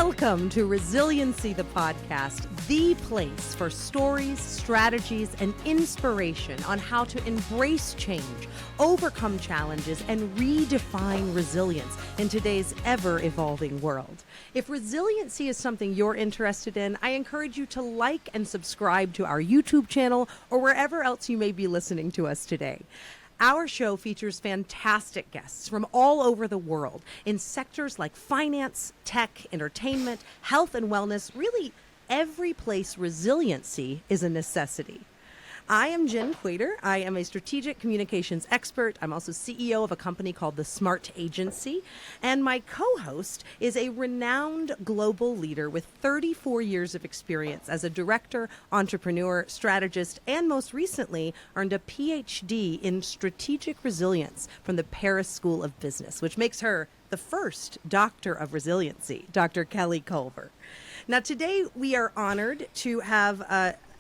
Welcome to Resiliency, the podcast, the place for stories, strategies, and inspiration on how to embrace change, overcome challenges, and redefine resilience in today's ever-evolving world. If resiliency is something you're interested in, I encourage you to like and subscribe to our YouTube channel or wherever else you may be listening to us today. Our show features fantastic guests from all over the world in sectors like finance, tech, entertainment, health and wellness, really every place resiliency is a necessity. I am Jen Quater. I am a strategic communications expert. I'm also CEO of a company called the Smart Agency. And my co-host is a renowned global leader with 34 years of experience as a director, entrepreneur, strategist, and most recently earned a PhD in strategic resilience from the Paris School of Business, which makes her the first doctor of resiliency, Dr. Kelly Culver. Now, today we are honored to have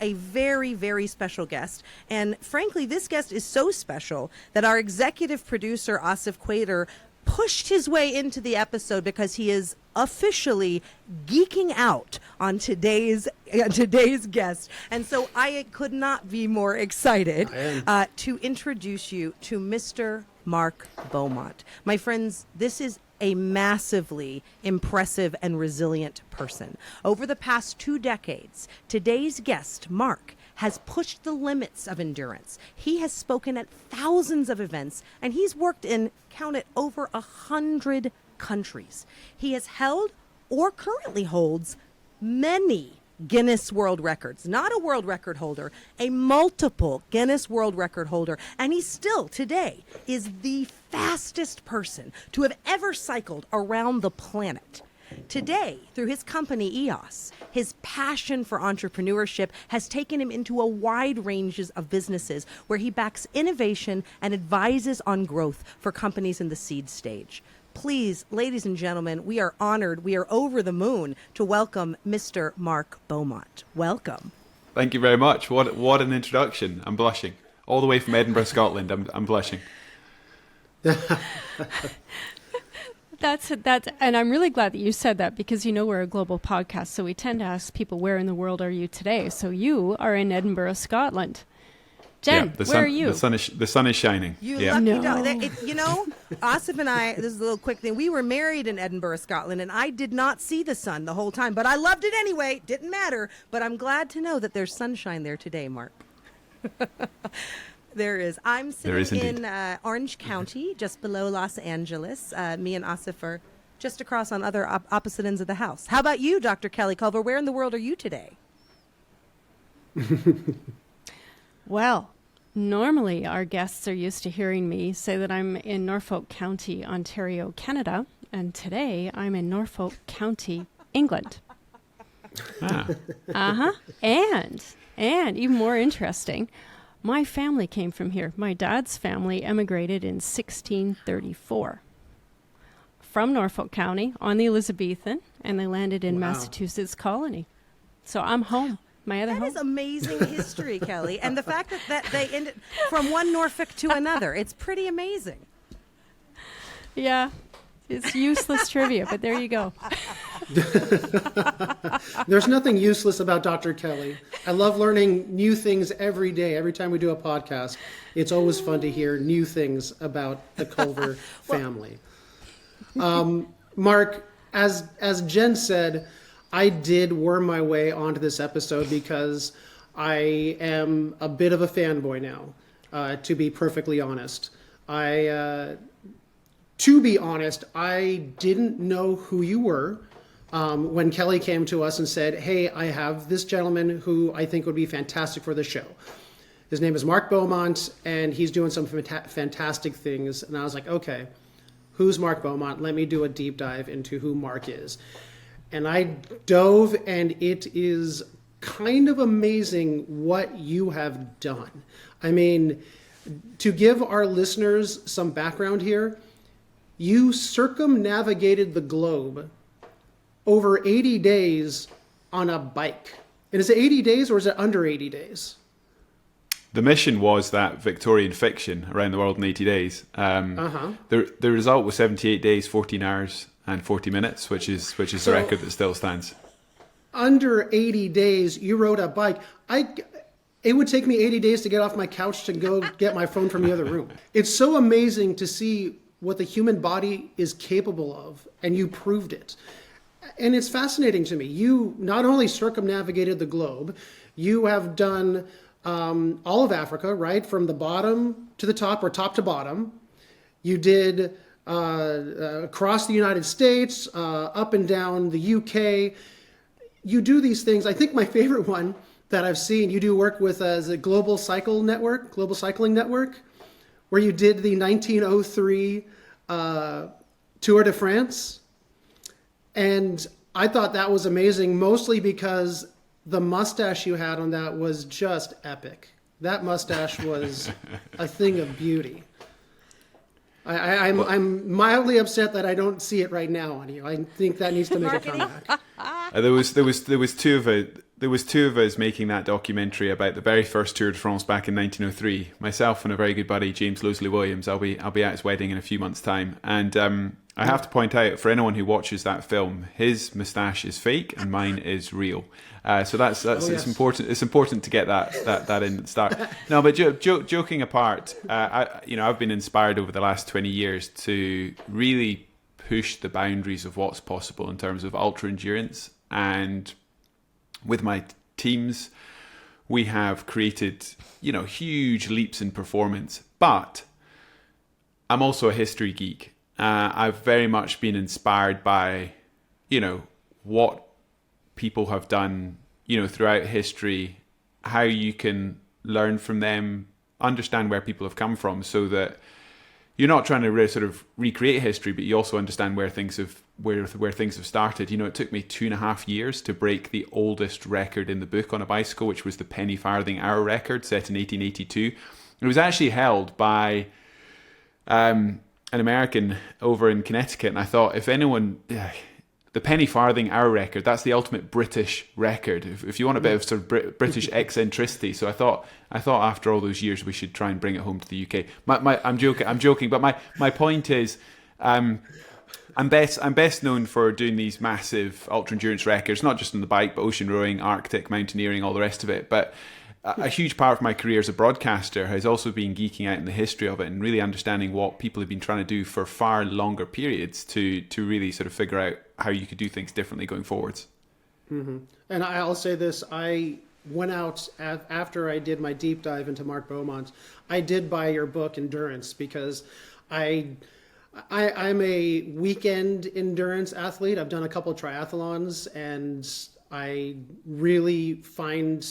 a very, very special guest. And frankly, this guest is so special that our executive producer, Asif Quater, pushed his way into the episode because he is officially geeking out on today's guest. And so I could not be more excited to introduce you to Mr. Mark Beaumont. My friends, this is a massively impressive and resilient person. Over the past 2 decades, today's guest, Mark, has pushed the limits of endurance. He has spoken at thousands of events, and he's worked in, count it, over 100 countries. He has held or currently holds many Guinness World Records, not a world record holder, a multiple Guinness World Record holder. And he still today is the fastest person to have ever cycled around the planet. Today, through his company EOS, his passion for entrepreneurship has taken him into a wide range of businesses where he backs innovation and advises on growth for companies in the seed stage. Please, ladies and gentlemen, we are honored, we are over the moon to welcome Mr. Mark Beaumont. Welcome. Thank you very much. What an introduction. I'm blushing. All the way from Edinburgh, Scotland. I'm blushing. That's and I'm really glad that you said that because we're a global podcast, so we tend to ask people, where in the world are you today? So you are in Edinburgh, Scotland. Jen, where are you? The sun is shining. Lucky dog. Asif and I, this is a little quick thing. We were married in Edinburgh, Scotland, and I did not see the sun the whole time, but I loved it anyway. Didn't matter. But I'm glad to know that there's sunshine there today, Mark. There is. I'm sitting in Orange County, just below Los Angeles. Me and Asif are just across on other opposite ends of the house. How about you, Dr. Kelly Culver? Where in the world are you today? Well, normally our guests are used to hearing me say that I'm in Norfolk County, Ontario, Canada, and today I'm in Norfolk County, England. And even more interesting, my family came from here. My dad's family emigrated in 1634 from Norfolk County on the Elizabethan, and they landed in Massachusetts colony. So I'm home. That is amazing history, Kelly. And the fact that they ended from one Norfolk to another, it's pretty amazing. Yeah, it's useless trivia, but there you go. There's nothing useless about Dr. Kelly. I love learning new things every day. Every time we do a podcast, it's always fun to hear new things about the Culver family. Mark, as Jen said, I did worm my way onto this episode because I am a bit of a fanboy now, to be perfectly honest. To be honest, I didn't know who you were when Kelly came to us and said, hey, I have this gentleman who I think would be fantastic for the show. His name is Mark Beaumont, and he's doing some fantastic things. And I was like, okay, who's Mark Beaumont? Let me do a deep dive into who Mark is. And I dove, and it is kind of amazing what you have done. I mean, to give our listeners some background here, you circumnavigated the globe over 80 days on a bike. And is it 80 days or is it under 80 days? The mission was that Victorian fiction around the world in 80 days. The result was 78 days, 14 hours, and 40 minutes, which is the So- record that still stands. Under 80 days, you rode a bike. It would take me 80 days to get off my couch to go get my phone from the other room. It's so amazing to see what the human body is capable of, and you proved it. And it's fascinating to me. You not only circumnavigated the globe, you have done all of Africa, right? From the bottom to the top, or top to bottom. You did across the United States, up and down the UK. You do these things. I think my favorite one that I've seen, you do work with the Global Cycling Network, where you did the 1903 Tour de France. And I thought that was amazing, mostly because the mustache you had on that was just epic. That mustache was a thing of beauty. I'm mildly upset that I don't see it right now on you. I think that needs to make a comeback. There was two of us making that documentary about the very first Tour de France back in 1903. Myself and a very good buddy, James Losley Williams. I'll be at his wedding in a few months' time, and I have to point out, for anyone who watches that film, his moustache is fake and mine is real. So that's yes. It's important. It's important to get that in at the start. No, but joking apart, I've been inspired over the last 20 years to really push the boundaries of what's possible in terms of ultra endurance. And with my teams, we have created, huge leaps in performance. But I'm also a history geek. I've very much been inspired by, what people have done, throughout history, how you can learn from them, understand where people have come from, so that you're not trying to sort of recreate history, but you also understand where things have started. It took me 2.5 years to break the oldest record in the book on a bicycle, which was the penny farthing hour record set in 1882. It was actually held by an American over in Connecticut, and I thought, if anyone, the penny farthing hour record, that's the ultimate British record. If you want a bit of sort of British eccentricity, so I thought after all those years we should try and bring it home to the UK. I'm joking, but my point is, I'm best known for doing these massive ultra endurance records, not just on the bike, but ocean rowing, Arctic mountaineering, all the rest of it. But a huge part of my career as a broadcaster has also been geeking out in the history of it and really understanding what people have been trying to do for far longer periods to really sort of figure out how you could do things differently going forwards. Mm-hmm. And I'll say this, I went out after I did my deep dive into Mark Beaumont. I did buy your book, Endurance, because I'm a weekend endurance athlete. I've done a couple of triathlons, and I really find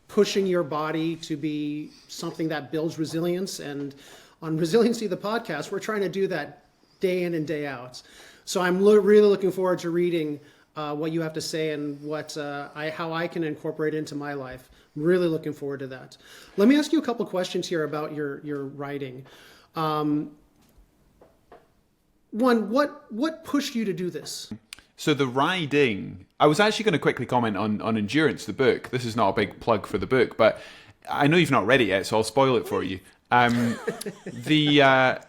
pushing your body to be something that builds resilience. And on Resiliency, the podcast, we're trying to do that day in and day out. So I'm really looking forward to reading what you have to say and how I can incorporate it into my life. I'm really looking forward to that. Let me ask you a couple questions here about your writing. One, what pushed you to do this? So the riding, I was actually going to quickly comment on Endurance, the book. This is not a big plug for the book, but I know you've not read it yet, so I'll spoil it for you. The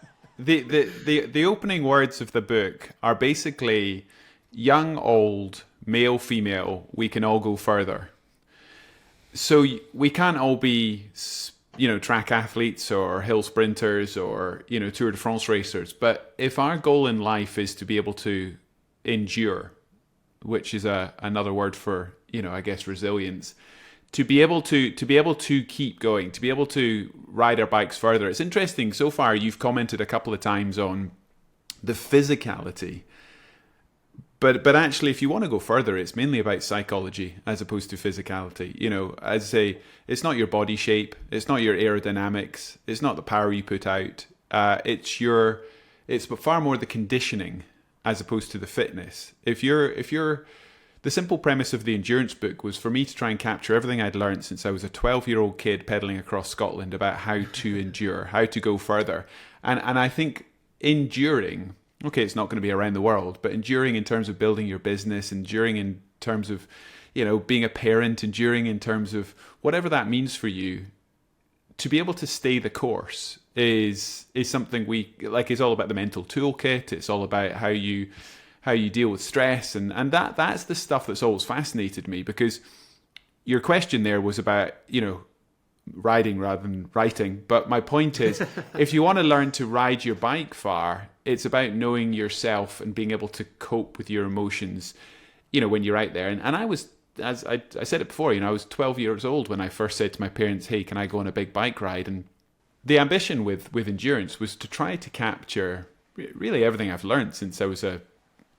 opening words of the book are basically young, old, male, female, we can all go further. So we can't all be, track athletes or hill sprinters or, Tour de France racers. But if our goal in life is to be able to endure, which is another word for, I guess, resilience, to be able to keep going, to be able to ride our bikes further. It's interesting, so far you've commented a couple of times on the physicality, but actually if you want to go further, it's mainly about psychology as opposed to physicality. As I say, it's not your body shape, it's not your aerodynamics, it's not the power you put out, it's far more the conditioning as opposed to the fitness. The simple premise of the endurance book was for me to try and capture everything I'd learned since I was a 12-year-old kid pedaling across Scotland about how to endure, how to go further. And I think enduring, okay, it's not going to be around the world, but enduring in terms of building your business, enduring in terms of, being a parent, enduring in terms of whatever that means for you, to be able to stay the course is something is all about the mental toolkit. It's all about how you deal with stress, and that's the stuff that's always fascinated me, because your question there was about, riding rather than writing. But my point is, if you want to learn to ride your bike far, it's about knowing yourself and being able to cope with your emotions, when you're out there. And I was, as I said it before, I was 12 years old when I first said to my parents, hey, can I go on a big bike ride? And the ambition with endurance was to try to capture really everything I've learned since I was a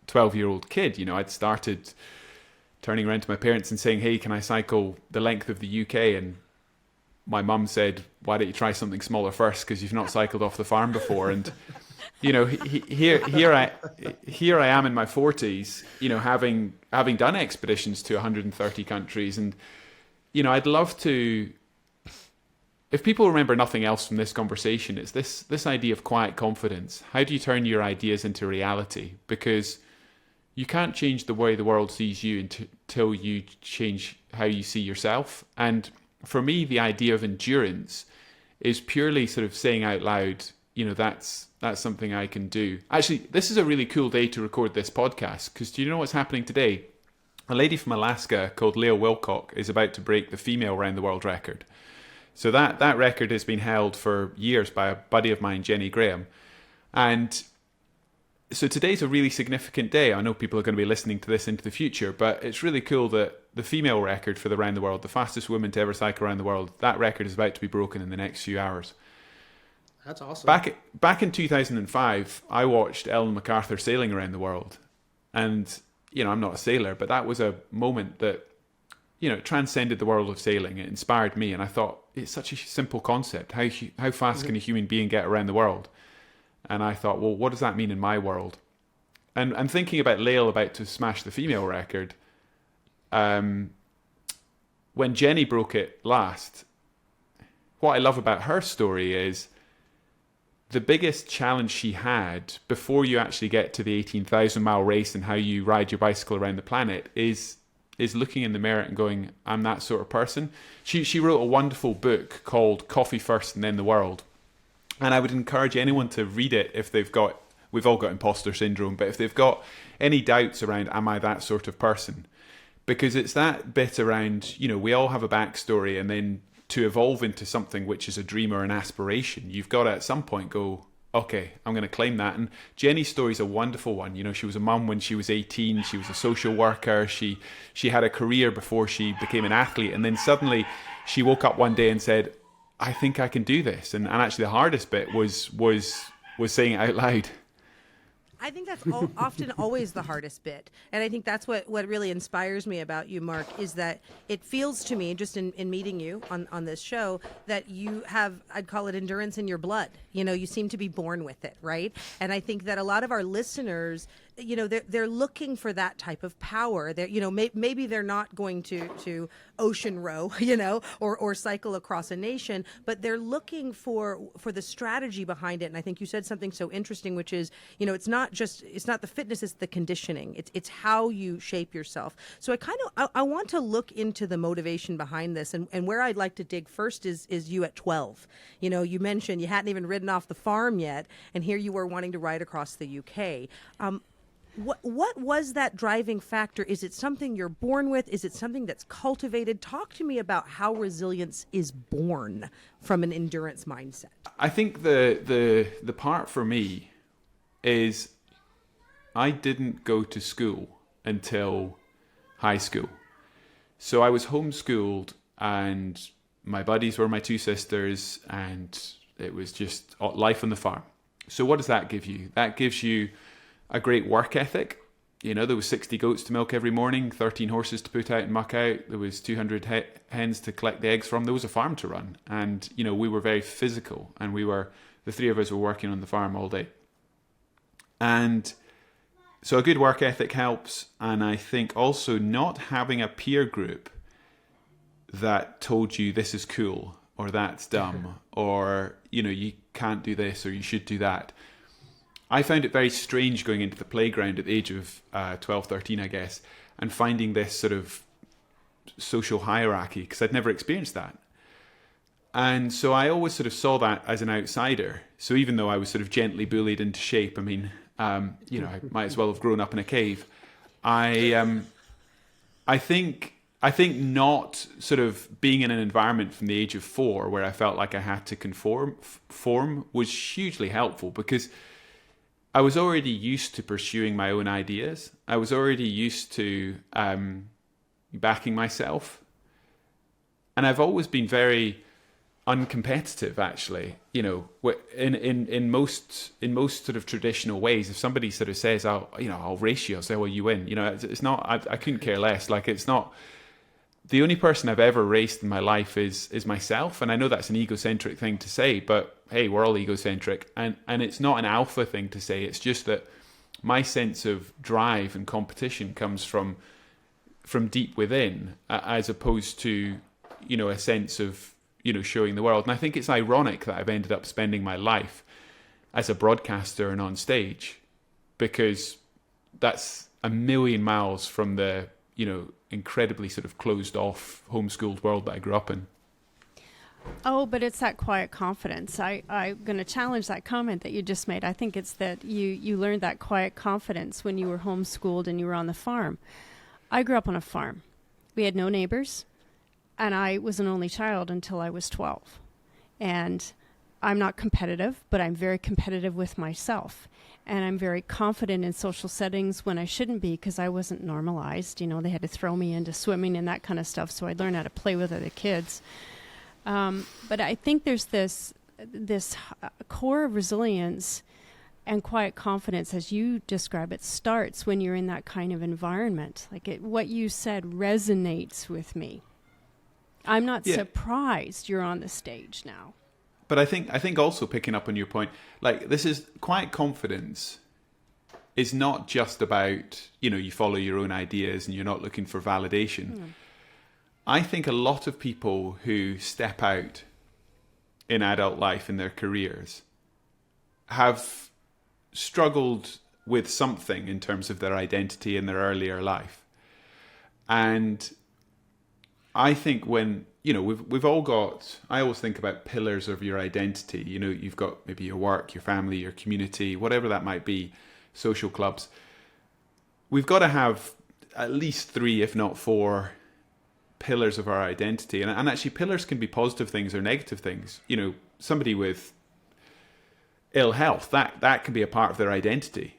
12-year-old kid. I'd started turning around to my parents and saying, hey, can I cycle the length of the UK? And my mum said, why don't you try something smaller first, because you've not cycled off the farm before. And here I am in my 40s, having done expeditions to 130 countries. And I'd love to, if people remember nothing else from this conversation, it's this idea of quiet confidence. How do you turn your ideas into reality? Because you can't change the way the world sees you until you change how you see yourself. And for me, the idea of endurance is purely sort of saying out loud, that's something I can do. Actually, this is a really cool day to record this podcast, because do you know what's happening today? A lady from Alaska called Leah Wilcock is about to break the female round the world record. So that record has been held for years by a buddy of mine, Jenny Graham. And so today's a really significant day. I know people are going to be listening to this into the future, but it's really cool that the female record for the round the world, the fastest woman to ever cycle around the world, that record is about to be broken in the next few hours. That's awesome. Back in 2005, I watched Ellen MacArthur sailing around the world. And, I'm not a sailor, but that was a moment that, transcended the world of sailing. It inspired me. And I thought, it's such a simple concept. How fast can a human being get around the world? And I thought, well, what does that mean in my world? And I'm thinking about Lael about to smash the female record. When Jenny broke it last, what I love about her story is the biggest challenge she had before you actually get to the 18,000 mile race and how you ride your bicycle around the planet is looking in the mirror and going, I'm that sort of person. She wrote a wonderful book called Coffee First and Then the World. And I would encourage anyone to read it if we've all got imposter syndrome, but if they've got any doubts around, am I that sort of person? Because it's that bit around, we all have a backstory, and then to evolve into something which is a dream or an aspiration, you've got to at some point go, okay, I'm going to claim that. And Jenny's story is a wonderful one. She was a mum when she was 18. She was a social worker. She had a career before she became an athlete. And then suddenly she woke up one day and said, I think I can do this. And actually the hardest bit was saying it out loud. I think that's often always the hardest bit. And I think that's what really inspires me about you, Mark, is that it feels to me, just in meeting you on this show, that you have, I'd call it endurance in your blood. You seem to be born with it, right? And I think that a lot of our listeners, they're looking for that type of power. Maybe they're not going to ocean row, or cycle across a nation, but they're looking for the strategy behind it. And I think you said something so interesting, which is, it's not the fitness, it's the conditioning. It's how you shape yourself. So I want to look into the motivation behind this, and where I'd like to dig first is you at 12. You mentioned you hadn't even ridden off the farm yet, and here you were wanting to ride across the UK. What was that driving factor? Is it something you're born with? Is it something that's cultivated? Talk to me about how resilience is born from an endurance mindset. I think the part for me is I didn't go to school until high school. So I was homeschooled, and my buddies were my two sisters, and it was just life on the farm. So what does that give you? That gives you a great work ethic. There was 60 goats to milk every morning, 13 horses to put out and muck out. There was 200 hens to collect the eggs from. There was a farm to run. And, we were very physical, and the three of us were working on the farm all day. And so a good work ethic helps. And I think also not having a peer group that told you this is cool or that's dumb or, you can't do this or you should do that. I found it very strange going into the playground at the age of 12, 13, I guess, and finding this sort of social hierarchy, because I'd never experienced that. And so I always sort of saw that as an outsider. So even though I was sort of gently bullied into shape, I mean, I might as well have grown up in a cave. I think not sort of being in an environment from the age of 4 where I felt like I had to conform was hugely helpful, because I was already used to pursuing my own ideas. I was already used to backing myself. And I've always been very uncompetitive, actually. In most sort of traditional ways, if somebody sort of says, I'll race you, I'll say, well, you win. It's not, I couldn't care less. Like, it's not, the only person I've ever raced in my life is myself. And I know that's an egocentric thing to say, but hey, we're all egocentric. And it's not an alpha thing to say. It's just that my sense of drive and competition comes from deep within, as opposed to, a sense of, showing the world. And I think it's ironic that I've ended up spending my life as a broadcaster and on stage, because that's a million miles from the, incredibly sort of closed off, homeschooled world that I grew up in. Oh, but it's that quiet confidence. I'm going to challenge that comment that you just made. I think it's that you learned that quiet confidence when you were homeschooled and you were on the farm. I grew up on a farm. We had no neighbors, and I was an only child until I was 12. And I'm not competitive, but I'm very competitive with myself. And I'm very confident in social settings when I shouldn't be, because I wasn't normalized. They had to throw me into swimming and that kind of stuff, so I'd learn how to play with other kids. But I think there's this core of resilience and quiet confidence, as you describe it, starts when you're in that kind of environment. Like what you said resonates with me. I'm not surprised you're on the stage now. But I think also, picking up on your point, like, this is quiet confidence is not just about, you follow your own ideas and you're not looking for validation. I think a lot of people who step out in adult life in their careers have struggled with something in terms of their identity in their earlier life. And I think when, we've all got, I always think about pillars of your identity. You've got maybe your work, your family, your community, whatever that might be, social clubs. We've got to have at least 3, if not 4, pillars of our identity. And actually, pillars can be positive things or negative things. Somebody with ill health, that can be a part of their identity.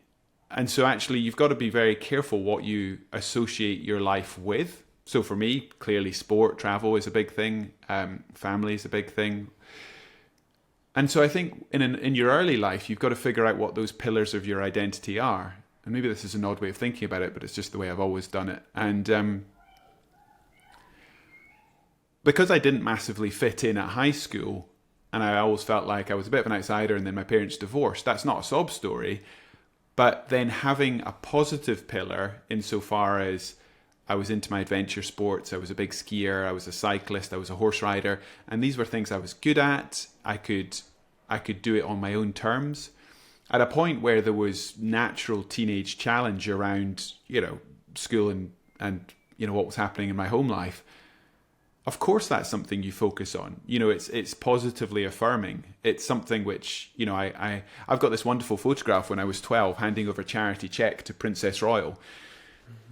And so actually, you've got to be very careful what you associate your life with. So for me, clearly sport, travel is a big thing. Family is a big thing. And so I think in your early life, you've got to figure out what those pillars of your identity are. And maybe this is an odd way of thinking about it, but it's just the way I've always done it. And because I didn't massively fit in at high school, and I always felt like I was a bit of an outsider, and then my parents divorced, that's not a sob story. But then having a positive pillar insofar as I was into my adventure sports, I was a big skier, I was a cyclist, I was a horse rider, and these were things I was good at. I could do it on my own terms. At a point where there was natural teenage challenge around, school and what was happening in my home life, of course that's something you focus on. It's positively affirming. It's something which, I've got this wonderful photograph when I was 12 handing over a charity check to Princess Royal.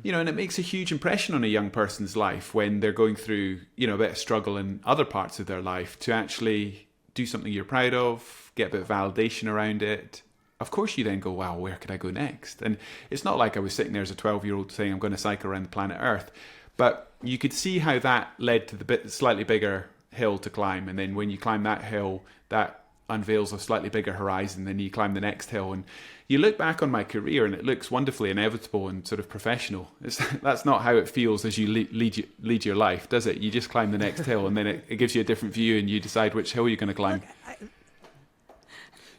And it makes a huge impression on a young person's life when they're going through, a bit of struggle in other parts of their life, to actually do something you're proud of, get a bit of validation around it. Of course you then go, wow, where could I go next? And it's not like I was sitting there as a 12-year-old saying I'm going to cycle around the planet Earth. But you could see how that led to the slightly bigger hill to climb. And then when you climb that hill, that unveils a slightly bigger horizon. Then you climb the next hill. And you look back on my career and it looks wonderfully inevitable and sort of professional. That's not how it feels as you lead your life, does it? You just climb the next hill, and then it gives you a different view and you decide which hill you're going to climb.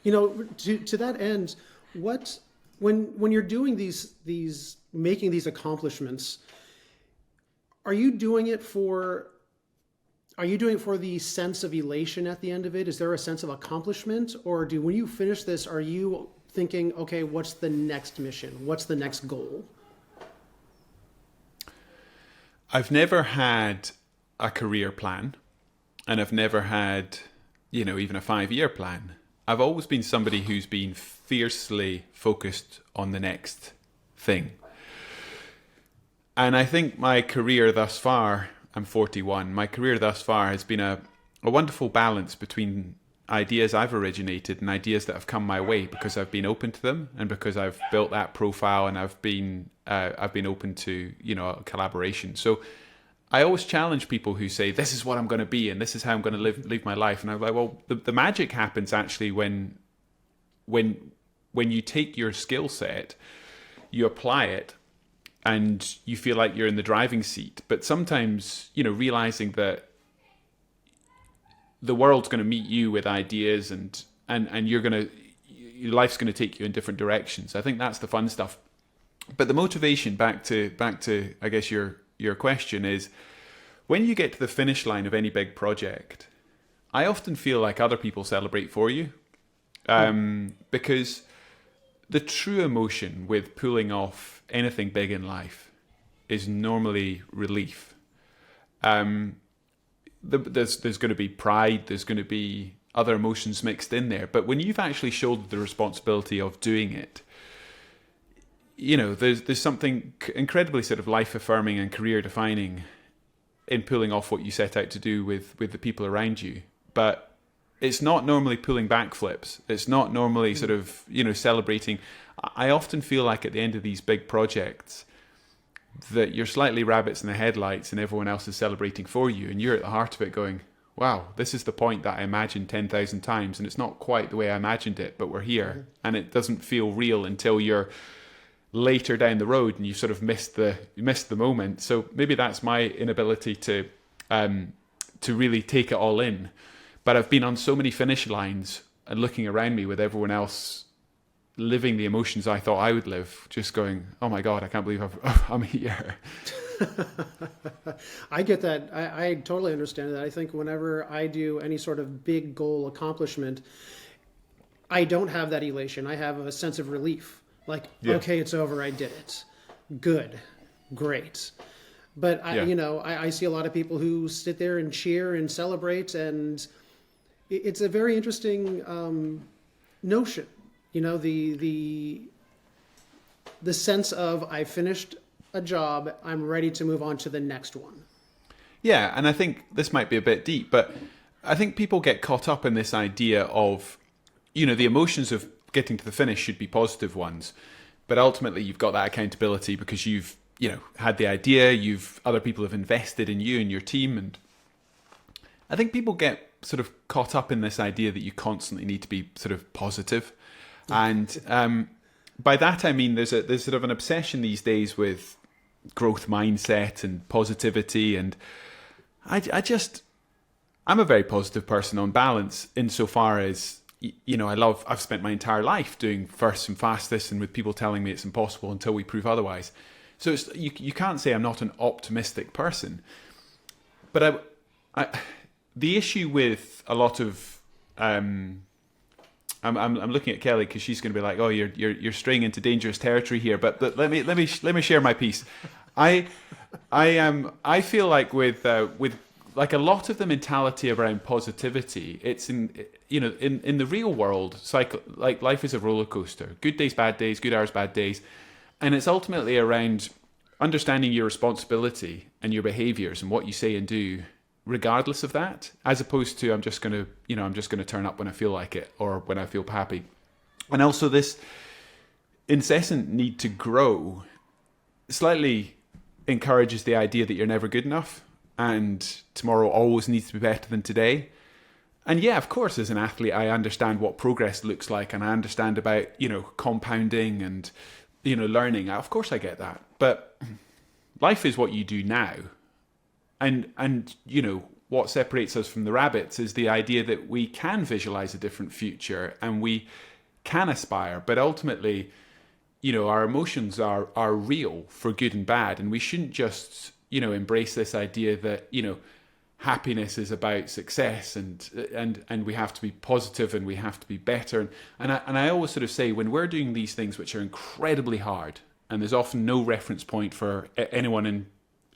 To that end, when you're doing these making these accomplishments, are you doing it for the sense of elation at the end of it? Is there a sense of accomplishment? Or when you finish this, are you thinking, okay, what's the next mission? What's the next goal? I've never had a career plan. and I've never had, even a 5-year plan. I've always been somebody who's been fiercely focused on the next thing. And I think my career thus far, I'm 41, my career thus far has been a wonderful balance between ideas I've originated and ideas that have come my way because I've been open to them and because I've built that profile and I've been open to, collaboration. So I always challenge people who say, this is what I'm going to be and this is how I'm going to live my life. And I'm like, well, the magic happens actually when you take your skill set, you apply it, and you feel like you're in the driving seat. But sometimes, realizing that the world's going to meet you with ideas and your life's going to take you in different directions. I think that's the fun stuff. But the motivation, back to I guess your question, is when you get to the finish line of any big project, I often feel like other people celebrate for you, because the true emotion with pulling off anything big in life is normally relief. There's going to be pride, there's going to be other emotions mixed in there, but when you've actually shouldered the responsibility of doing it, there's something incredibly sort of life affirming and career defining in pulling off what you set out to do with the people around you. But it's not normally pulling backflips. It's not normally sort of, celebrating. I often feel like at the end of these big projects that you're slightly rabbits in the headlights and everyone else is celebrating for you. And you're at the heart of it going, wow, this is the point that I imagined 10,000 times. And it's not quite the way I imagined it, but we're here. And it doesn't feel real until you're later down the road and you sort of missed the moment. So maybe that's my inability to really take it all in. But I've been on so many finish lines and looking around me with everyone else living the emotions I thought I would live, just going, oh my God, I can't believe I'm here. I get that. I totally understand that. I think whenever I do any sort of big goal accomplishment, I don't have that elation. I have a sense of relief. Like, okay, it's over. I did it. Good. Great. But I see a lot of people who sit there and cheer and celebrate, and it's a very interesting notion. The sense of I finished a job, I'm ready to move on to the next one. Yeah, and I think this might be a bit deep, but I think people get caught up in this idea of, the emotions of getting to the finish should be positive ones, but ultimately you've got that accountability because you've had the idea, other people have invested in you and your team, and I think people get sort of caught up in this idea that you constantly need to be sort of positive. And by that I mean there's sort of an obsession these days with growth mindset and positivity, and I'm a very positive person on balance insofar as I've spent my entire life doing first and fastest and with people telling me it's impossible until we prove otherwise. So you can't say I'm not an optimistic person, but the issue with a lot of I'm looking at Kelly because she's going to be like, oh, you're straying into dangerous territory here. But let me share my piece. I feel like with like a lot of the mentality around positivity, it's in the real world cycle. Like life is a roller coaster. Good days, bad days. Good hours, bad days. And it's ultimately around understanding your responsibility and your behaviors and what you say and do, regardless of that, as opposed to I'm just going to turn up when I feel like it or when I feel happy. And also this incessant need to grow slightly encourages the idea that you're never good enough and tomorrow always needs to be better than today. And yeah, of course, as an athlete, I understand what progress looks like and I understand about, compounding and, learning. Of course I get that. But life is what you do now. And what separates us from the rabbits is the idea that we can visualize a different future and we can aspire, but ultimately, our emotions are real for good and bad, and we shouldn't just, embrace this idea that, happiness is about success and we have to be positive and we have to be better. And I always sort of say when we're doing these things which are incredibly hard, and there's often no reference point for anyone in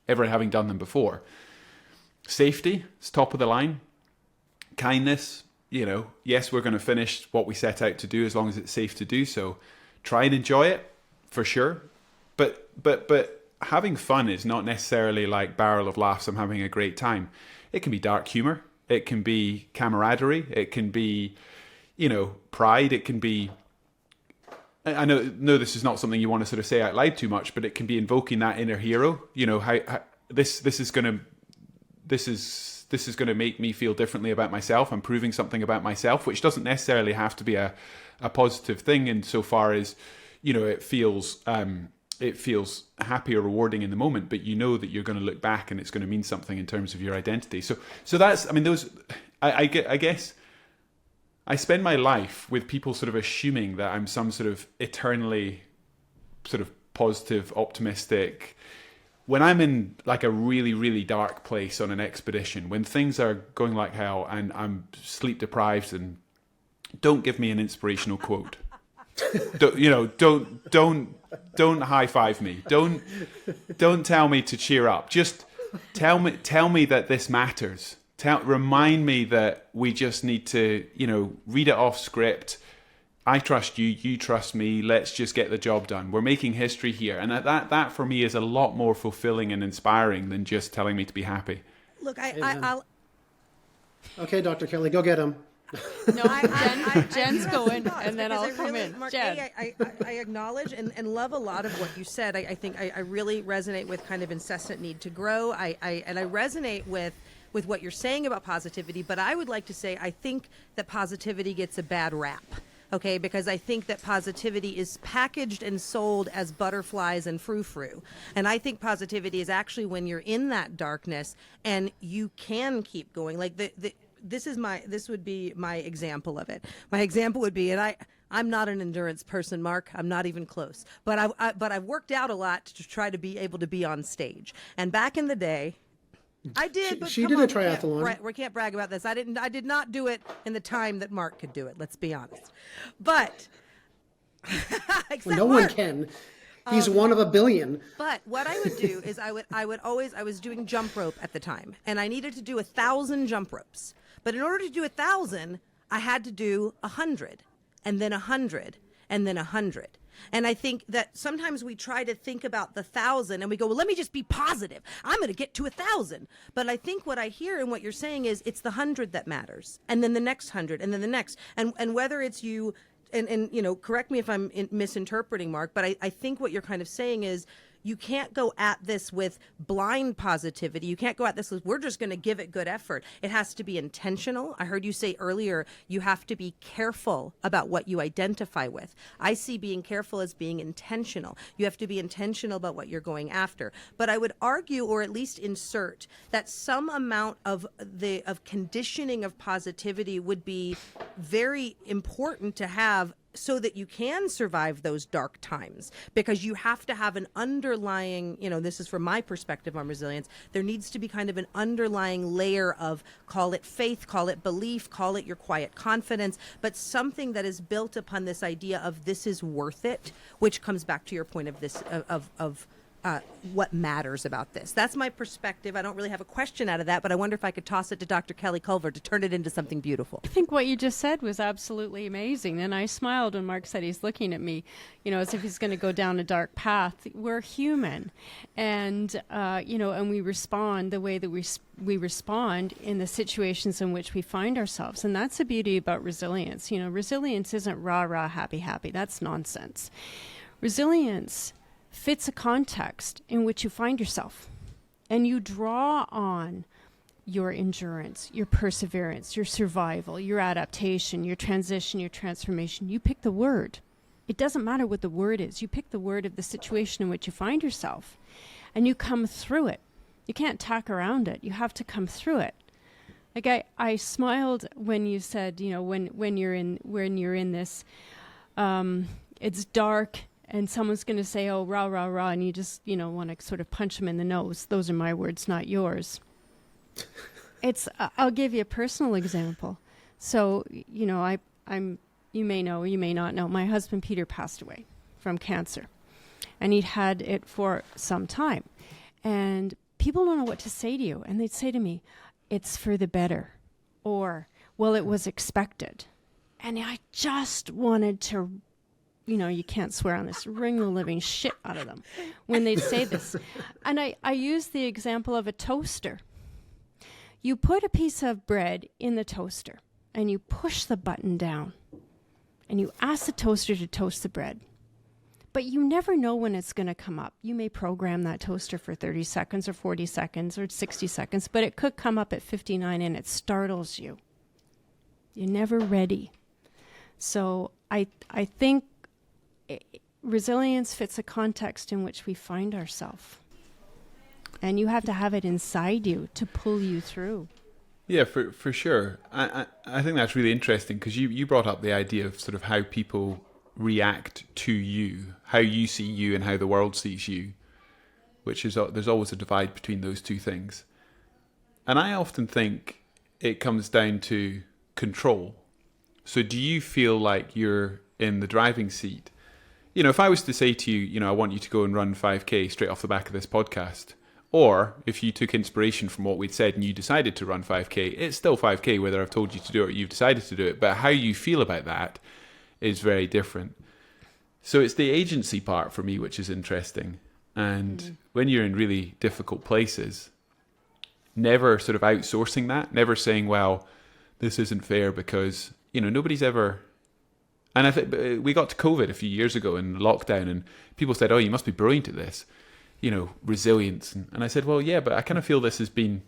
ever having done them before. Safety is top of the line. kindness. Yes, we're going to finish what we set out to do as long as it's safe to do so. Try and enjoy it, for sure. But having fun is not necessarily like barrel of laughs, I'm having a great time. It can be dark humor. It can be camaraderie. It can be, pride. It can be, I know this is not something you want to sort of say out loud too much, but it can be invoking that inner hero. How this is going to make me feel differently about myself. I'm proving something about myself, which doesn't necessarily have to be a positive thing insofar as, it feels happy or rewarding in the moment, but that you're going to look back and it's going to mean something in terms of your identity. So that's, I guess I spend my life with people sort of assuming that I'm some sort of eternally sort of positive, optimistic. When I'm in like a really, really dark place on an expedition, when things are going like hell and I'm sleep deprived, and don't give me an inspirational quote. Don't high five me. Don't tell me to cheer up. Just tell me that this matters. Remind me that we just need to, read it off script. I trust you, you trust me. Let's just get the job done. We're making history here, and that for me is a lot more fulfilling and inspiring than just telling me to be happy. Look, I'll. Okay, Dr. Kelly, go get him. No, Jen's going, and then I'll come in. Mark, Jen. I acknowledge and love a lot of what you said. I think I really resonate with kind of incessant need to grow. I resonate with what you're saying about positivity, but I would like to say I think that positivity gets a bad rap. Okay, because I think that positivity is packaged and sold as butterflies and frou-frou. And I think positivity is actually when you're in that darkness and you can keep going. Like this would be my example of it. My example would be, and I'm not an endurance person, Mark. I'm not even close. But I've worked out a lot to try to be able to be on stage. And back in the day, I did. But she did a triathlon. We can't brag about this. I did not do it in the time that Mark could do it. Let's be honest. But well, no one can. He's one of a billion. But what I would do is I was doing jump rope at the time, and I needed to do 1,000 jump ropes. But in order to do 1,000, I had to do 100, and then 100, and then 100. And I think that sometimes we try to think about the 1,000 and we go, well, let me just be positive. I'm going to get to 1,000. But I think what I hear and what you're saying is it's the 100 that matters. And then the next 100 and then the next. And whether it's you, and correct me if I'm misinterpreting, Mark, but I think what you're kind of saying is you can't go at this with blind positivity. You can't go at this with, we're just going to give it good effort. It has to be intentional. I heard you say earlier, you have to be careful about what you identify with. I see being careful as being intentional. You have to be intentional about what you're going after. But I would argue, or at least insert, that some amount of conditioning of positivity would be very important to have so that you can survive those dark times, because you have to have an underlying, this is from my perspective on resilience, there needs to be kind of an underlying layer of, call it faith, call it belief, call it your quiet confidence, but something that is built upon this idea of this is worth it, which comes back to your point of this, of what matters about this. That's my perspective. I don't really have a question out of that, but I wonder if I could toss it to Dr. Kelly Culver to turn it into something beautiful. I think what you just said was absolutely amazing. And I smiled when Mark said he's looking at me, as if he's going to go down a dark path. We're human. And, and we respond the way that we respond in the situations in which we find ourselves. And that's the beauty about resilience. Resilience isn't rah, rah, happy, happy. That's nonsense. Resilience fits a context in which you find yourself, and you draw on your endurance, your perseverance, your survival, your adaptation, your transition, your transformation. You pick the word. It doesn't matter what the word is. You pick the word of the situation in which you find yourself, and you come through it. You can't tack around it. You have to come through it. Like I smiled when you said, when you're in this, it's dark. And someone's going to say, oh, rah, rah, rah, and you just, want to sort of punch them in the nose. Those are my words, not yours. I'll give you a personal example. So, I'm, you may know, you may not know, my husband Peter passed away from cancer. And he'd had it for some time. And people don't know what to say to you. And they'd say to me, it's for the better. Or, Well, it was expected. And I just wanted to, you can't swear on this, wring the living shit out of them when they say this. And I use the example of a toaster. You put a piece of bread in the toaster and you push the button down and you ask the toaster to toast the bread. But you never know when it's going to come up. You may program that toaster for 30 seconds or 40 seconds or 60 seconds, but it could come up at 59 and it startles you. You're never ready. So I think resilience fits a context in which we find ourselves. And you have to have it inside you to pull you through. Yeah, for sure. I think that's really interesting because you brought up the idea of sort of how people react to you, how you see you and how the world sees you, which is, there's always a divide between those two things. And I often think it comes down to control. So do you feel like you're in the driving seat? If I was to say to you, I want you to go and run 5K straight off the back of this podcast, or if you took inspiration from what we'd said and you decided to run 5K, it's still 5K whether I've told you to do it or you've decided to do it, but how you feel about that is very different. So it's the agency part for me which is interesting. And when you're in really difficult places, never sort of outsourcing that, never saying, well, this isn't fair because, nobody's ever... And we got to COVID a few years ago in lockdown and people said, oh, you must be brilliant at this, resilience. And I said, well, yeah, but I kind of feel this has been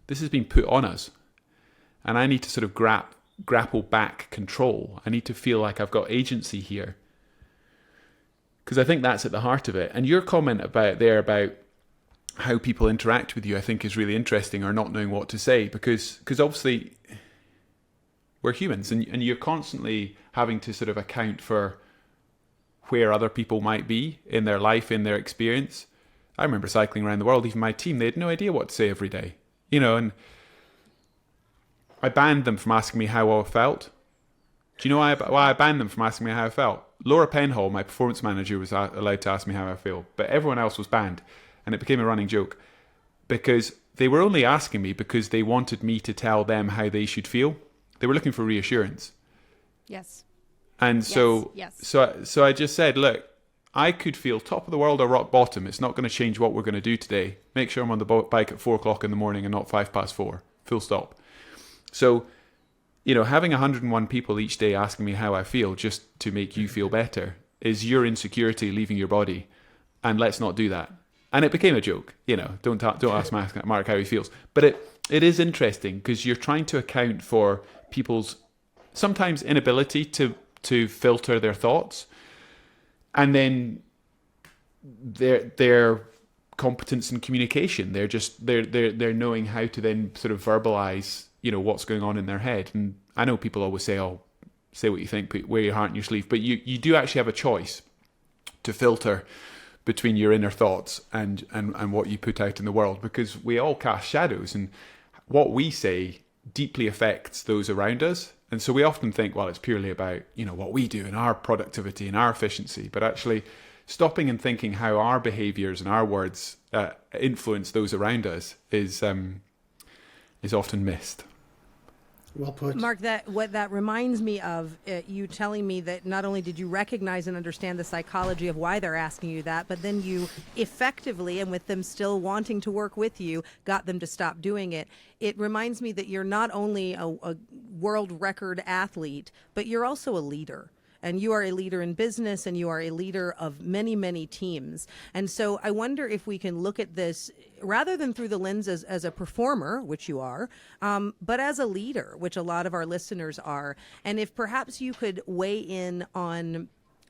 put on us. And I need to sort of grapple back control. I need to feel like I've got agency here. Because I think that's at the heart of it. And your comment about how people interact with you, I think is really interesting, or not knowing what to say, because obviously we're humans and you're constantly having to sort of account for where other people might be in their life, in their experience. I remember cycling around the world, even my team, they had no idea what to say every day, and I banned them from asking me how I felt. Do you know why I banned them from asking me how I felt? Laura Penhall, my performance manager, was allowed to ask me how I feel, but everyone else was banned, and it became a running joke because they were only asking me because they wanted me to tell them how they should feel. They were looking for reassurance. Yes. And so I just said, look, I could feel top of the world or rock bottom. It's not going to change what we're going to do today. Make sure I'm on the bike at 4:00 in the morning and not 4:05. Full stop. So, having 101 people each day asking me how I feel just to make you feel better is your insecurity leaving your body. And let's not do that. And it became a joke. Don't ask Mark how he feels. But it is interesting because you're trying to account for people's sometimes inability to filter their thoughts, and then their competence in communication. They're knowing how to then sort of verbalize, what's going on in their head. And I know people always say, "Oh, say what you think, wear your heart in your sleeve," but you do actually have a choice to filter between your inner thoughts and what you put out in the world, because we all cast shadows, and what we say deeply affects those around us. And so we often think, well, it's purely about, what we do and our productivity and our efficiency, but actually stopping and thinking how our behaviors and our words influence those around us is often missed. Well put. Mark, what that reminds me of, you telling me that not only did you recognize and understand the psychology of why they're asking you that, but then you effectively, and with them still wanting to work with you, got them to stop doing it. It reminds me that you're not only a world record athlete, but you're also a leader. And you are a leader in business, and you are a leader of many, many teams. And so I wonder if we can look at this rather than through the lens as a performer, which you are, but as a leader, which a lot of our listeners are. And if perhaps you could weigh in on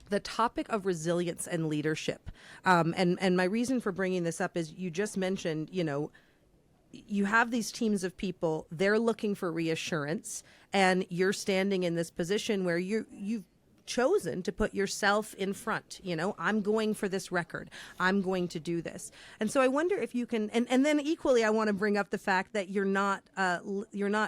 the topic of resilience and leadership. And my reason for bringing this up is you just mentioned, you have these teams of people, they're looking for reassurance, and you're standing in this position where you've chosen to put yourself in front. I'm going for this record. I'm going to do this. And so I wonder if you can, and then equally, I want to bring up the fact that you're not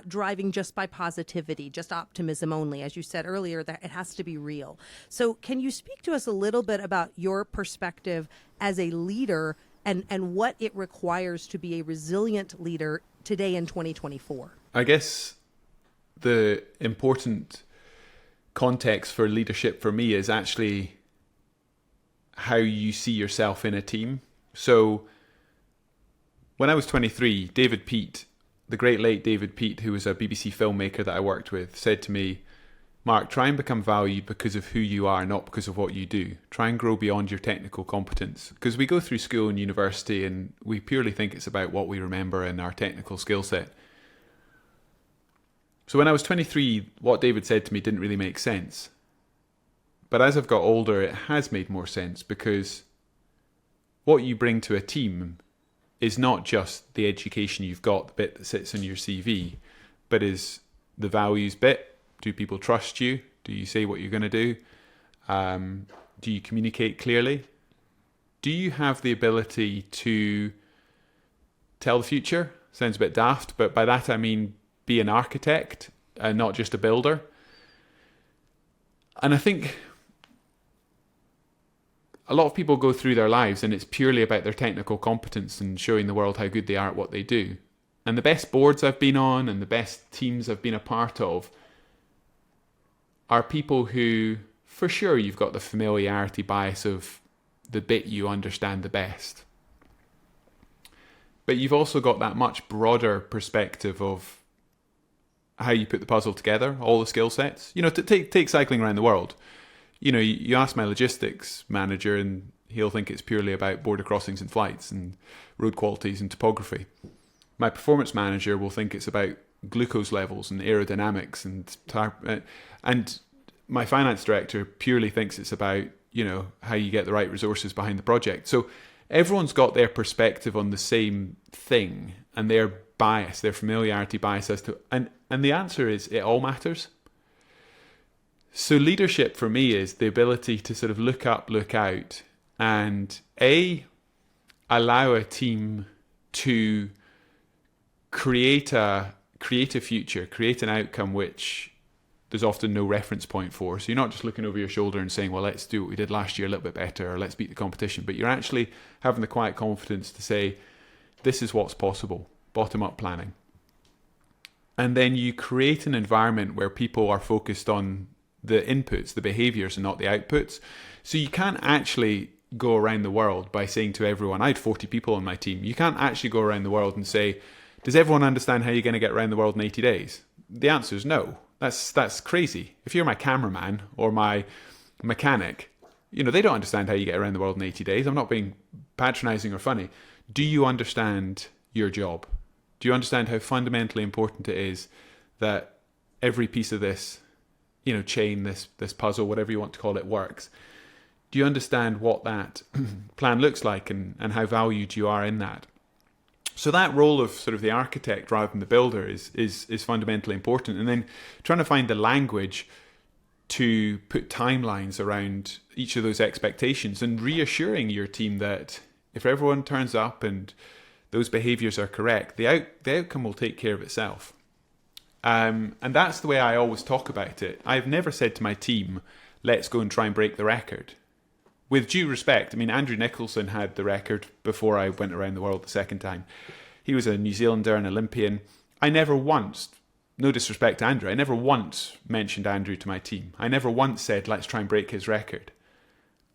driving just by positivity, just optimism only. As you said earlier, that it has to be real. So can you speak to us a little bit about your perspective as a leader and what it requires to be a resilient leader today in 2024? I guess the important context for leadership for me is actually how you see yourself in a team. So when I was 23, David Peat, the great late David Peat, who was a BBC filmmaker that I worked with, said to me, Mark, try and become valued because of who you are, not because of what you do. Try and grow beyond your technical competence. Because we go through school and university and we purely think it's about what we remember and our technical skill set. So when I was 23, what David said to me didn't really make sense. But as I've got older, it has made more sense, because what you bring to a team is not just the education you've got, the bit that sits on your CV, but is the values bit. Do people trust you? Do you say what you're going to do? Do you communicate clearly? Do you have the ability to tell the future? Sounds a bit daft, but by that I mean be an architect and not just a builder. And I think a lot of people go through their lives and it's purely about their technical competence and showing the world how good they are at what they do. And the best boards I've been on and the best teams I've been a part of are people who, for sure, you've got the familiarity bias of the bit you understand the best. But you've also got that much broader perspective of how you put the puzzle together, all the skill sets. You know, take cycling around the world. You know, you ask my logistics manager and he'll think it's purely about border crossings and flights and road qualities and topography. My performance manager will think it's about glucose levels and aerodynamics and my finance director purely thinks it's about, you know, how you get the right resources behind the project. So everyone's got their perspective on the same thing and their bias, their familiarity bias as to, and the answer is it all matters. So leadership for me is the ability to sort of look up, look out, and allow a team to create a future, create an outcome which there's often no reference point for. So you're not just looking over your shoulder and saying, well, let's do what we did last year a little bit better, or let's beat the competition. But you're actually having the quiet confidence to say, this is what's possible, bottom-up planning. And then you create an environment where people are focused on the inputs, the behaviors, and not the outputs. So you can't actually go around the world by saying to everyone, I had 40 people on my team. You can't actually go around the world and say, does everyone understand how you're going to get around the world in 80 days? The answer is no. That's crazy. If you're my cameraman or my mechanic, you know, they don't understand how you get around the world in 80 days. I'm not being patronizing or funny. Do you understand your job? Do you understand how fundamentally important it is that every piece of this, you know, chain, this puzzle, whatever you want to call it, works? Do you understand what that plan looks like and how valued you are in that? So that role of sort of the architect rather than the builder is fundamentally important. And then trying to find the language to put timelines around each of those expectations and reassuring your team that if everyone turns up and those behaviors are correct, the outcome will take care of itself. And that's the way I always talk about it. I've never said to my team, let's go and try and break the record. With due respect, I mean, Andrew Nicholson had the record before I went around the world the second time. He was a New Zealander, an Olympian. I never once, no disrespect to Andrew, I never once mentioned Andrew to my team. I never once said, let's try and break his record.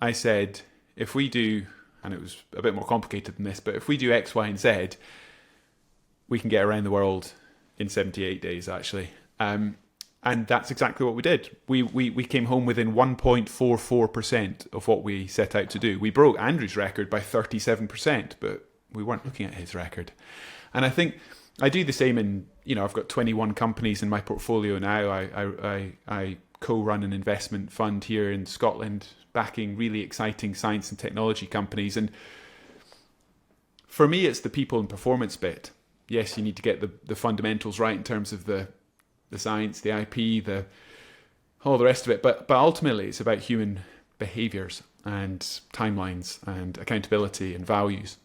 I said, if we do, and it was a bit more complicated than this, but if we do X, Y, and Z, we can get around the world in 78 days, actually. And that's exactly what we did. We came home within 1.44% of what we set out to do. We broke Andrew's record by 37%, but we weren't looking at his record. And I think I do the same in, you know, I've got 21 companies in my portfolio now. I co-run an investment fund here in Scotland, backing really exciting science and technology companies. And for me, it's the people and performance bit. Yes, you need to get the fundamentals right in terms of the science, the IP, all the rest of it. But ultimately, it's about human behaviors and timelines and accountability and values.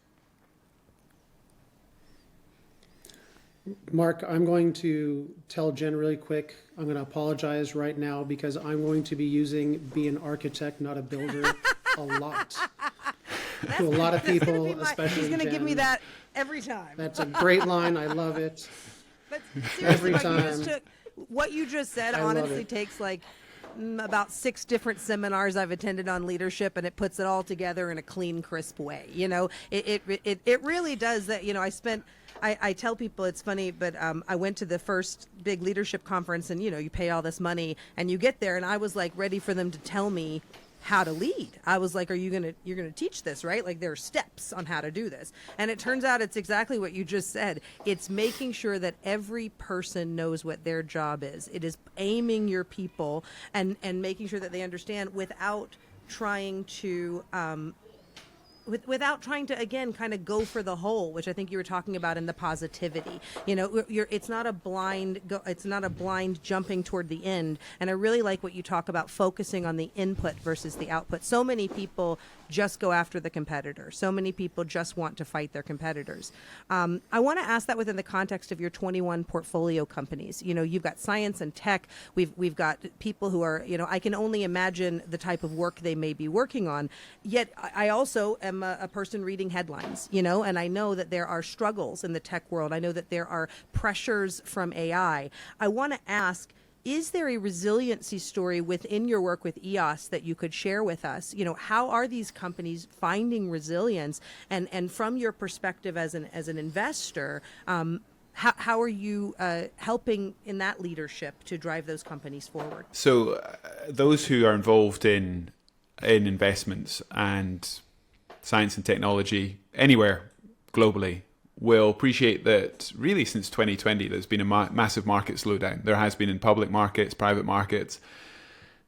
Mark, I'm going to tell Jen really quick. I'm going to apologize right now because I'm going to be using be an architect, not a builder, a lot. To a lot of people, especially He's going to Jen. give me that every time. That's a great line. I love it. But seriously, Every Mike, time. What you just said I love honestly it. takes like about 6 different seminars I've attended on leadership, and it puts it all together in a clean, crisp way. It really does that. I tell people it's funny, but I went to the first big leadership conference, and you pay all this money and you get there, and I was like ready for them to tell me how to lead. I was like, you're gonna teach this, right? Like, there are steps on how to do this. And it turns out it's exactly what you just said. It's making sure that every person knows what their job is. It is aiming your people and making sure that they understand without trying to without trying to, again, kind of go for the whole, which I think you were talking about in the positivity. It's not a blind jumping toward the end. And I really like what you talk about, focusing on the input versus the output. So many people just go after the competitor. So many people just want to fight their competitors. I want to ask that within the context of your 21 portfolio companies. You've got science and tech. We've got people who are, I can only imagine the type of work they may be working on. Yet I also am a person reading headlines, and I know that there are struggles in the tech world. I know that there are pressures from AI. I want to ask, is there a resiliency story within your work with EOS that you could share with us? How are these companies finding resilience? And from your perspective as an investor, how are you helping in that leadership to drive those companies forward? So those who are involved in investments and science and technology anywhere globally will appreciate that really since 2020 there's been a massive market slowdown. There has been in public markets, private markets.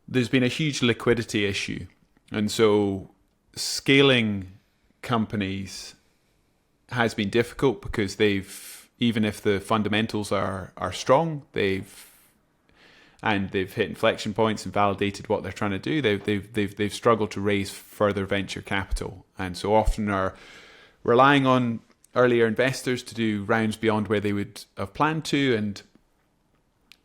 There's been a huge liquidity issue. And so scaling companies has been difficult because even if the fundamentals are strong, they've hit inflection points and validated what they're trying to do, they've struggled to raise further venture capital, and so often are relying on earlier investors to do rounds beyond where they would have planned to, and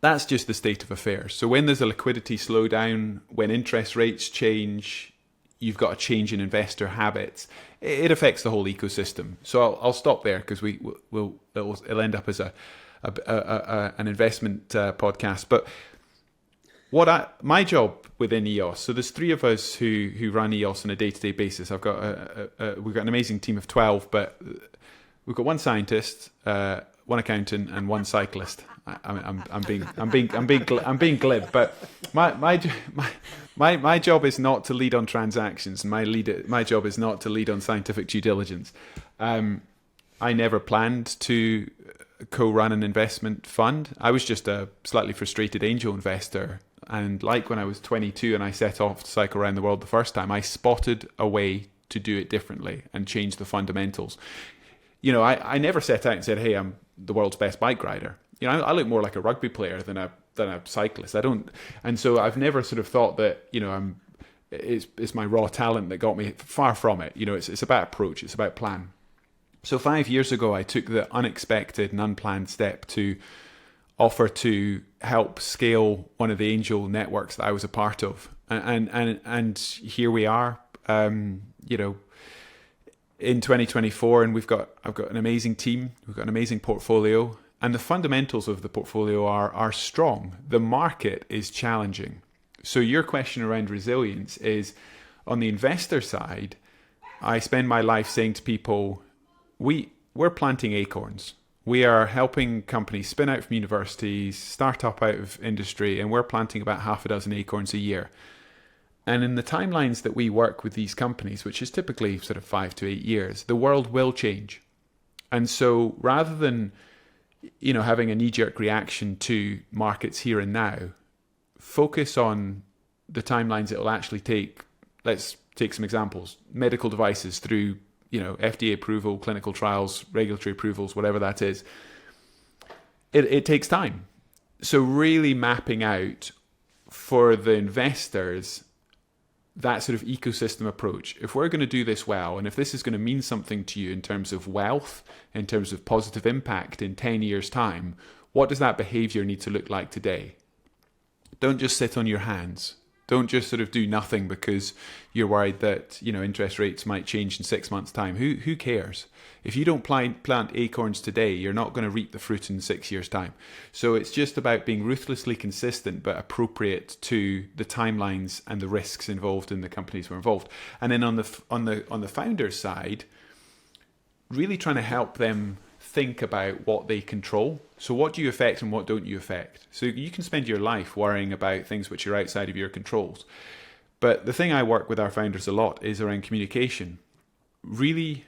that's just the state of affairs. So when there's a liquidity slowdown, when interest rates change, you've got a change in investor habits. It affects the whole ecosystem. So I'll stop there because it'll end up as an investment podcast, but. My job within EOS, so there's 3 of us who run EOS on a day-to-day basis. We've got an amazing team of 12, but we've got 1 scientist, 1 accountant, and 1 cyclist. I'm being glib, but my job is not to lead on transactions. My job is not to lead on scientific due diligence. I never planned to co-run an investment fund. I was just a slightly frustrated angel investor. And like when I was 22 and I set off to cycle around the world the first time, I spotted a way to do it differently and change the fundamentals. I never set out and said, hey, I'm the world's best bike rider. I look more like a rugby player than a cyclist. And so I've never sort of thought that, it's my raw talent that got me. Far from it. It's about approach. It's about plan. So 5 years ago, I took the unexpected and unplanned step to offer to help scale one of the angel networks that I was a part of, and here we are, in 2024, and I've got an amazing team, we've got an amazing portfolio, and the fundamentals of the portfolio are strong. The market is challenging. So your question around resilience is, on the investor side, I spend my life saying to people, we're planting acorns. We are helping companies spin out from universities, start up out of industry, and we're planting about 6 acorns a year. And in the timelines that we work with these companies, which is typically sort of 5 to 8 years, the world will change. And so rather than, having a knee-jerk reaction to markets here and now, focus on the timelines it will actually take. Let's take some examples. Medical devices through FDA approval, clinical trials, regulatory approvals, whatever that is, it takes time. So really mapping out for the investors that sort of ecosystem approach. If we're going to do this well, and if this is going to mean something to you in terms of wealth, in terms of positive impact in 10 years' time, what does that behavior need to look like today? Don't just sit on your hands. Don't just sort of do nothing because you're worried that, interest rates might change in 6 months' time. Who cares? If you don't plant acorns today, you're not going to reap the fruit in 6 years' time. So it's just about being ruthlessly consistent but appropriate to the timelines and the risks involved in the companies we're involved. And then on the founder's side, really trying to help them think about what they control. So what do you affect and what don't you affect? So you can spend your life worrying about things which are outside of your controls. But the thing I work with our founders a lot is around communication. Really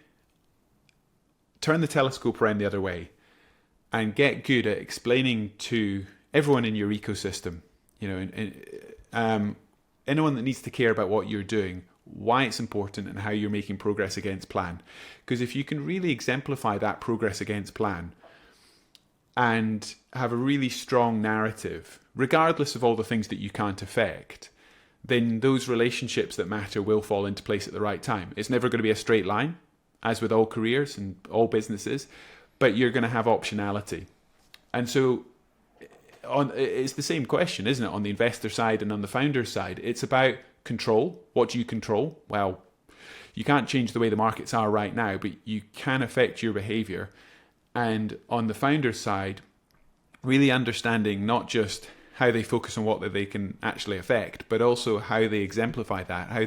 turn the telescope around the other way and get good at explaining to everyone in your ecosystem, anyone that needs to care about what you're doing, why it's important and how you're making progress against plan. Because if you can really exemplify that progress against plan and have a really strong narrative, regardless of all the things that you can't affect, then those relationships that matter will fall into place at the right time. It's never going to be a straight line, as with all careers and all businesses, but you're going to have optionality. And so it's the same question, isn't it, on the investor side and on the founder side? It's about control. What do you control? Well, you can't change the way the markets are right now, but you can affect your behavior. And on the founder side, really understanding not just how they focus on what they can actually affect, but also how they exemplify that, how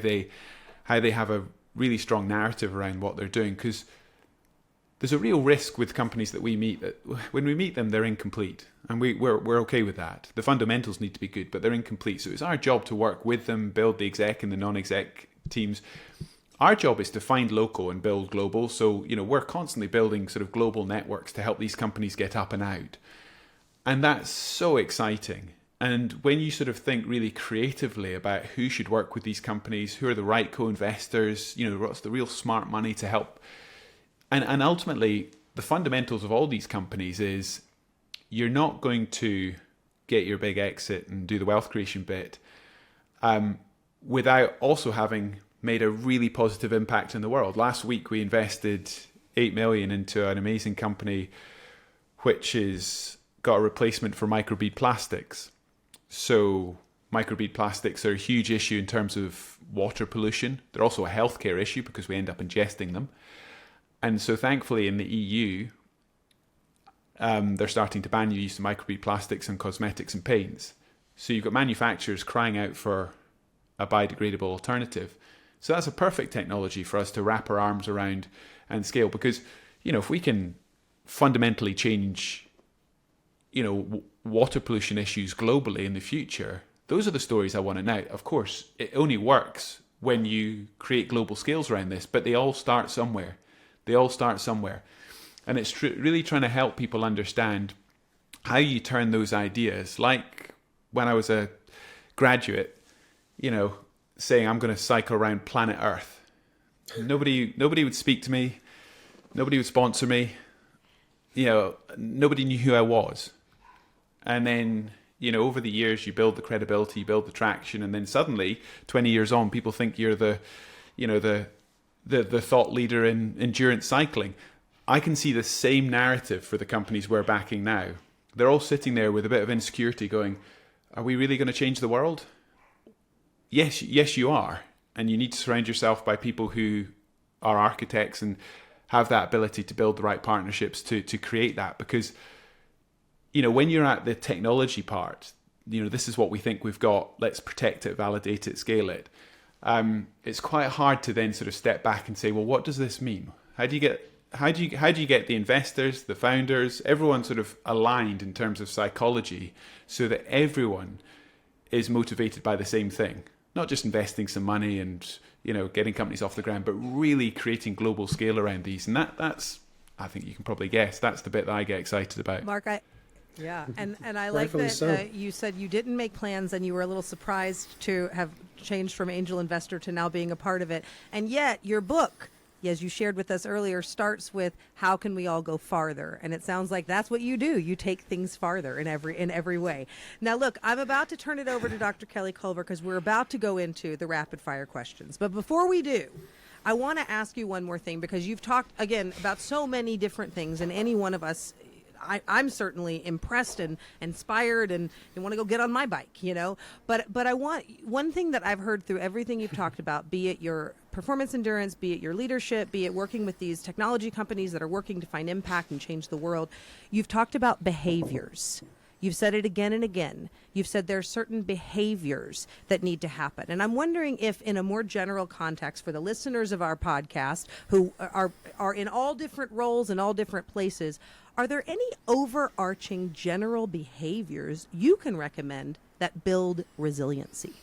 they have a really strong narrative around what they're doing. Because there's a real risk with companies that we meet that when we meet them, they're incomplete. And we're okay with that. The fundamentals need to be good, but they're incomplete. So it's our job to work with them, build the exec and the non-exec teams. Our job is to find local and build global. So, we're constantly building sort of global networks to help these companies get up and out. And that's so exciting. And when you sort of think really creatively about who should work with these companies, who are the right co-investors, what's the real smart money to help. And ultimately, the fundamentals of all these companies is you're not going to get your big exit and do the wealth creation bit without also having made a really positive impact in the world. Last week, we invested $8 million into an amazing company which is got a replacement for microbead plastics. So microbead plastics are a huge issue in terms of water pollution. They're also a healthcare issue because we end up ingesting them. And so thankfully in the EU, they're starting to ban the use of microbead plastics in cosmetics and paints. So you've got manufacturers crying out for a biodegradable alternative. So that's a perfect technology for us to wrap our arms around and scale. Because, if we can fundamentally change, water pollution issues globally in the future, those are the stories I want to know. Of course, it only works when you create global scales around this, but they all start somewhere. And it's really trying to help people understand how you turn those ideas. Like when I was a graduate, saying I'm going to cycle around planet Earth. Nobody would speak to me. Nobody would sponsor me. Nobody knew who I was. And then, over the years, you build the credibility, you build the traction, and then suddenly, 20 years on, people think you're the thought leader in endurance cycling. I can see the same narrative for the companies we're backing now. They're all sitting there with a bit of insecurity going, are we really going to change the world? Yes, you are. And you need to surround yourself by people who are architects and have that ability to build the right partnerships to create that. Because, when you're at the technology part, this is what we think we've got. Let's protect it, validate it, scale it. It's quite hard to then sort of step back and say, well, what does this mean? How do you get the investors, the founders, everyone sort of aligned in terms of psychology so that everyone is motivated by the same thing? Not just investing some money and, getting companies off the ground, but really creating global scale around these. And that's, I think you can probably guess, that's the bit that I get excited about. Mark, and I like that you said you didn't make plans and you were a little surprised to have changed from angel investor to now being a part of it. And yet your book, as you shared with us earlier, starts with how can we all go farther? And it sounds like that's what you do. You take things farther in every way. Now, look, I'm about to turn it over to Dr. Kelly Culver because we're about to go into the rapid fire questions. But before we do, I want to ask you one more thing because you've talked, again, about so many different things, and any one of us, I'm certainly impressed and inspired and want to go get on my bike, you know. But I want, one thing that I've heard through everything you've talked about, be it your performance endurance, be it your leadership, be it working with these technology companies that are working to find impact and change the world, you've talked about behaviors. You've said it again and again. You've said there are certain behaviors that need to happen. And I'm wondering if, in a more general context, for the listeners of our podcast who are in all different roles and all different places, are there any overarching general behaviors you can recommend that build resiliency?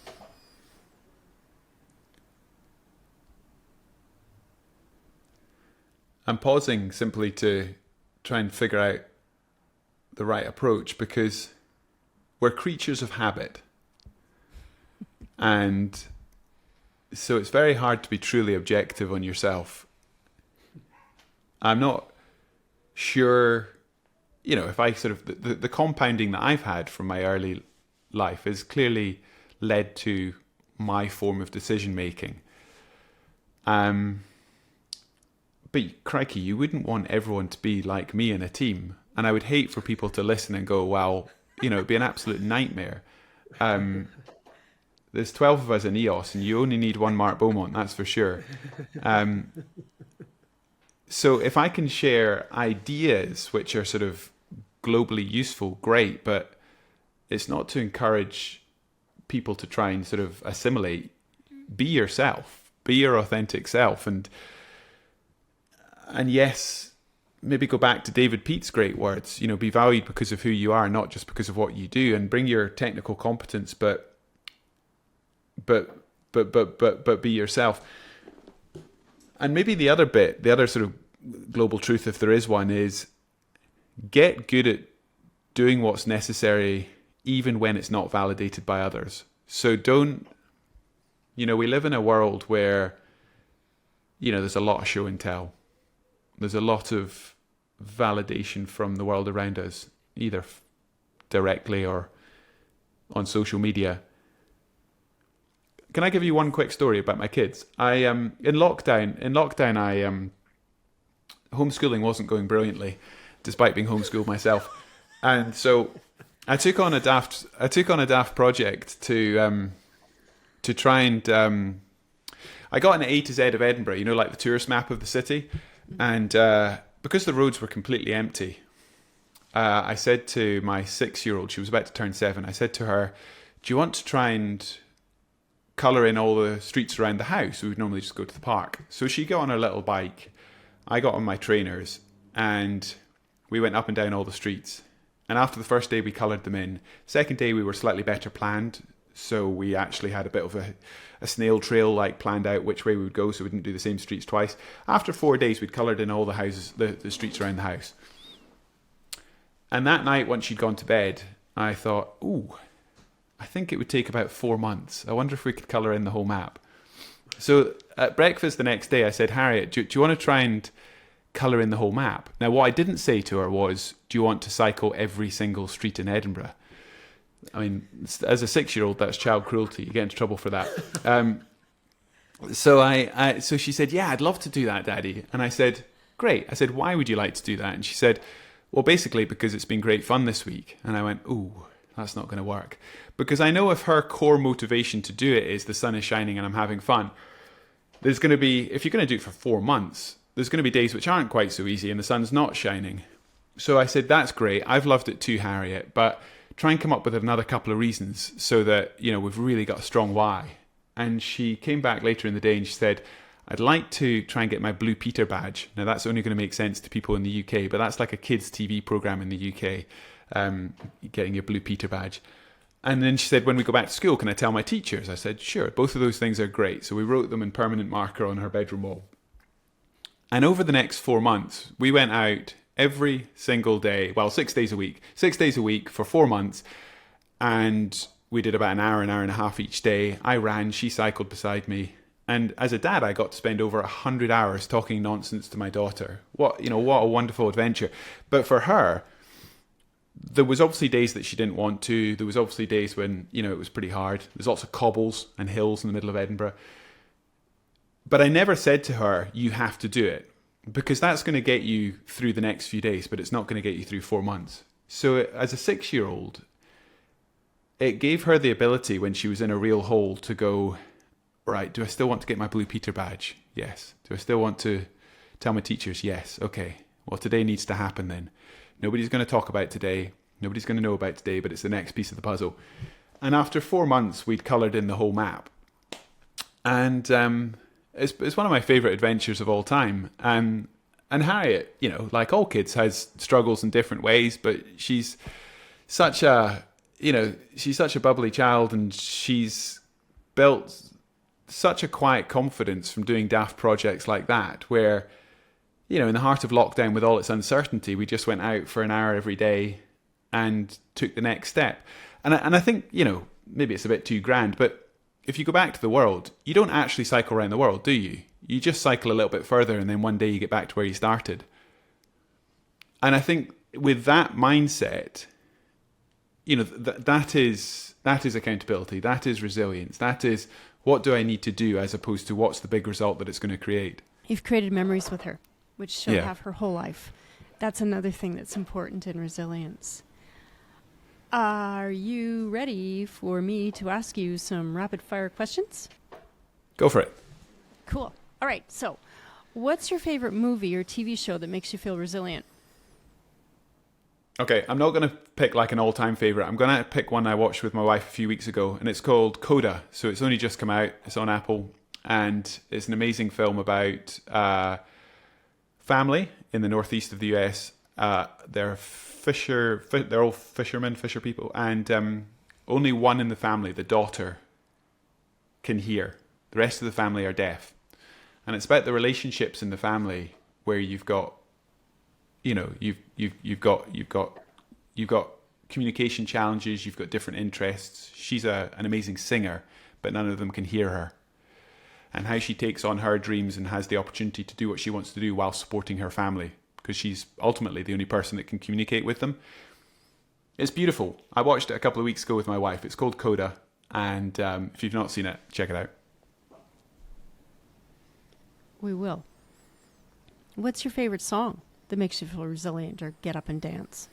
I'm pausing simply to try and figure out the right approach, because we're creatures of habit. And so it's very hard to be truly objective on yourself. I'm not sure, you know, if I sort of, the compounding that I've had from my early life has clearly led to my form of decision making. But crikey, you wouldn't want everyone to be like me in a team. And I would hate for people to listen and go, well, you know, it'd be an absolute nightmare. There's 12 of us in EOS and you only need one Mark Beaumont, that's for sure. So if I can share ideas which are sort of globally useful, great, but it's not to encourage people to try and sort of assimilate. Be yourself, be your authentic self. And yes, maybe go back to David Peat's great words, you know, be valued because of who you are, not just because of what you do, and bring your technical competence, but be yourself. And maybe the other sort of global truth, if there is one, is get good at doing what's necessary, even when it's not validated by others. So don't, you know, we live in a world where, you know, there's a lot of show and tell. There's a lot of validation from the world around us, either directly or on social media. Can I give you one quick story about my kids? In lockdown, homeschooling wasn't going brilliantly, despite being homeschooled myself, and so I took on a daft project to try and I got an A to Z of Edinburgh, you know, like the tourist map of the city. And because the roads were completely empty, I said to my 6-year-old, she was about to turn 7, I said to her, do you want to try and colour in all the streets around the house? We would normally just go to the park. So she got on her little bike, I got on my trainers, and we went up and down all the streets. And after the first day, we coloured them in. Second day, we were slightly better planned. So we actually had a bit of a snail trail, like planned out which way we would go, so we didn't do the same streets twice. After 4 days, we'd coloured in all the houses, the streets around the house. And that night, once she'd gone to bed, I thought, ooh, I think it would take about 4 months. I wonder if we could colour in the whole map. So at breakfast the next day, I said, Harriet, do you want to try and colour in the whole map? Now, what I didn't say to her was, do you want to cycle every single street in Edinburgh? I mean, as a 6-year-old, that's child cruelty. You get into trouble for that. So she said, yeah, I'd love to do that, Daddy. And I said, great. I said, why would you like to do that? And she said, well, basically because it's been great fun this week. And I went, ooh, that's not going to work. Because I know if her core motivation to do it is the sun is shining and I'm having fun, there's going to be, if you're going to do it for 4 months, there's going to be days which aren't quite so easy and the sun's not shining. So I said, that's great. I've loved it too, Harriet, but try and come up with another couple of reasons so that, you know, we've really got a strong why. And she came back later in the day and she said, I'd like to try and get my Blue Peter badge. Now, that's only going to make sense to people in the UK, but that's like a kids' TV program in the UK, getting your Blue Peter badge. And then she said, when we go back to school, can I tell my teachers? I said, sure, both of those things are great. So we wrote them in permanent marker on her bedroom wall. And over the next 4 months, we went out every single day, well, 6 days a week for 4 months. And we did about an hour and a half each day. I ran, she cycled beside me. And as a dad, I got to spend over 100 hours talking nonsense to my daughter. What a wonderful adventure. But for her, there was obviously days that she didn't want to. There was obviously days when, you know, it was pretty hard. There's lots of cobbles and hills in the middle of Edinburgh. But I never said to her, you have to do it. because that's going to get you through the next few days, but it's not going to get you through 4 months. So as a 6-year-old, it gave her the ability when she was in a real hole to go, right, do I still want to get my Blue Peter badge? Yes. Do I still want to tell my teachers? Yes. Okay. Well, today needs to happen then. Nobody's going to talk about today. Nobody's going to know about today, but it's the next piece of the puzzle. And after 4 months, we'd coloured in the whole map. And it's one of my favourite adventures of all time. And Harriet, you know, like all kids, has struggles in different ways, but she's such a bubbly child, and she's built such a quiet confidence from doing daft projects like that, where, you know, in the heart of lockdown with all its uncertainty, we just went out for an hour every day and took the next step. And I think, you know, maybe it's a bit too grand, but if you go back to the world, you don't actually cycle around the world, do you? You just cycle a little bit further, and then one day you get back to where you started. And I think with that mindset, you know, that is accountability, that is resilience, that is what do I need to do, as opposed to what's the big result that it's going to create. You've created memories with her, which she'll Yeah. have her whole life. That's another thing that's important in resilience. Are you ready for me to ask you some rapid fire questions? Go for it. Cool. All right. So, what's your favorite movie or TV show that makes you feel resilient? Okay, I'm not going to pick like an all-time favourite. I'm going to pick one I watched with my wife a few weeks ago, and it's called Coda. So it's only just come out. It's on Apple, and it's an amazing film about family in the northeast of the US. They're all fisher people, and only one in the family, the daughter, can hear. The rest of the family are deaf, and it's about the relationships in the family where you've got, you know, you've got communication challenges. You've got different interests. She's an amazing singer, but none of them can hear her. And how she takes on her dreams and has the opportunity to do what she wants to do while supporting her family, because she's ultimately the only person that can communicate with them. It's beautiful. I watched it a couple of weeks ago with my wife. It's called Coda, and if you've not seen it, check it out. We will. What's your favorite song that makes you feel resilient or get up and dance?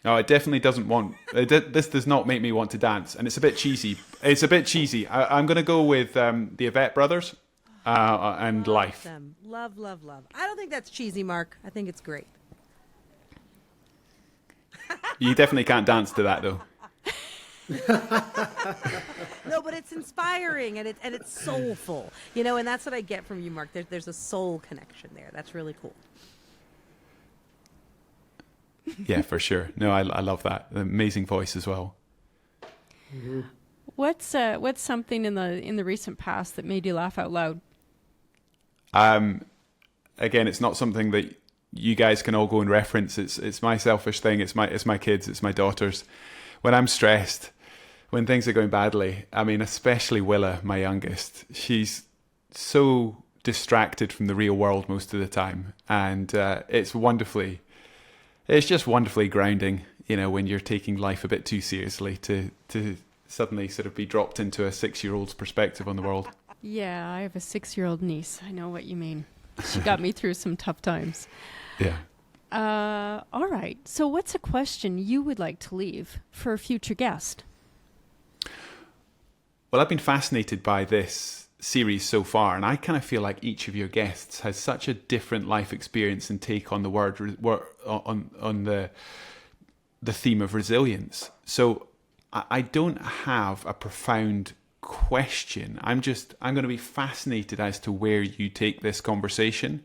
Oh, it definitely doesn't want. This does not make me want to dance, and it's a bit cheesy. I'm going to go with the Yvette Brothers and Love Life. them. Love. I don't think that's cheesy, Mark. I think it's great. You definitely can't dance to that, though. No, but it's inspiring, and it's soulful, you know, and that's what I get from you, Mark. There's a soul connection there. That's really cool. Yeah, for sure. No, I love that. Amazing voice as well. Mm-hmm. What's something in the recent past that made you laugh out loud? Again, it's not something that you guys can all go and reference. It's my selfish thing. It's my kids. It's my daughters. When I'm stressed, when things are going badly, I mean, especially Willa, my youngest, she's so distracted from the real world most of the time, and it's just wonderfully grounding, you know, when you're taking life a bit too seriously to suddenly sort of be dropped into a 6-year-old's perspective on the world. Yeah, I have a 6-year-old niece. I know what you mean. She got me through some tough times. Yeah. All right. So what's a question you would like to leave for a future guest? Well, I've been fascinated by this series so far, and I kind of feel like each of your guests has such a different life experience and take on the on the theme of resilience. So I don't have a profound question. I'm going to be fascinated as to where you take this conversation.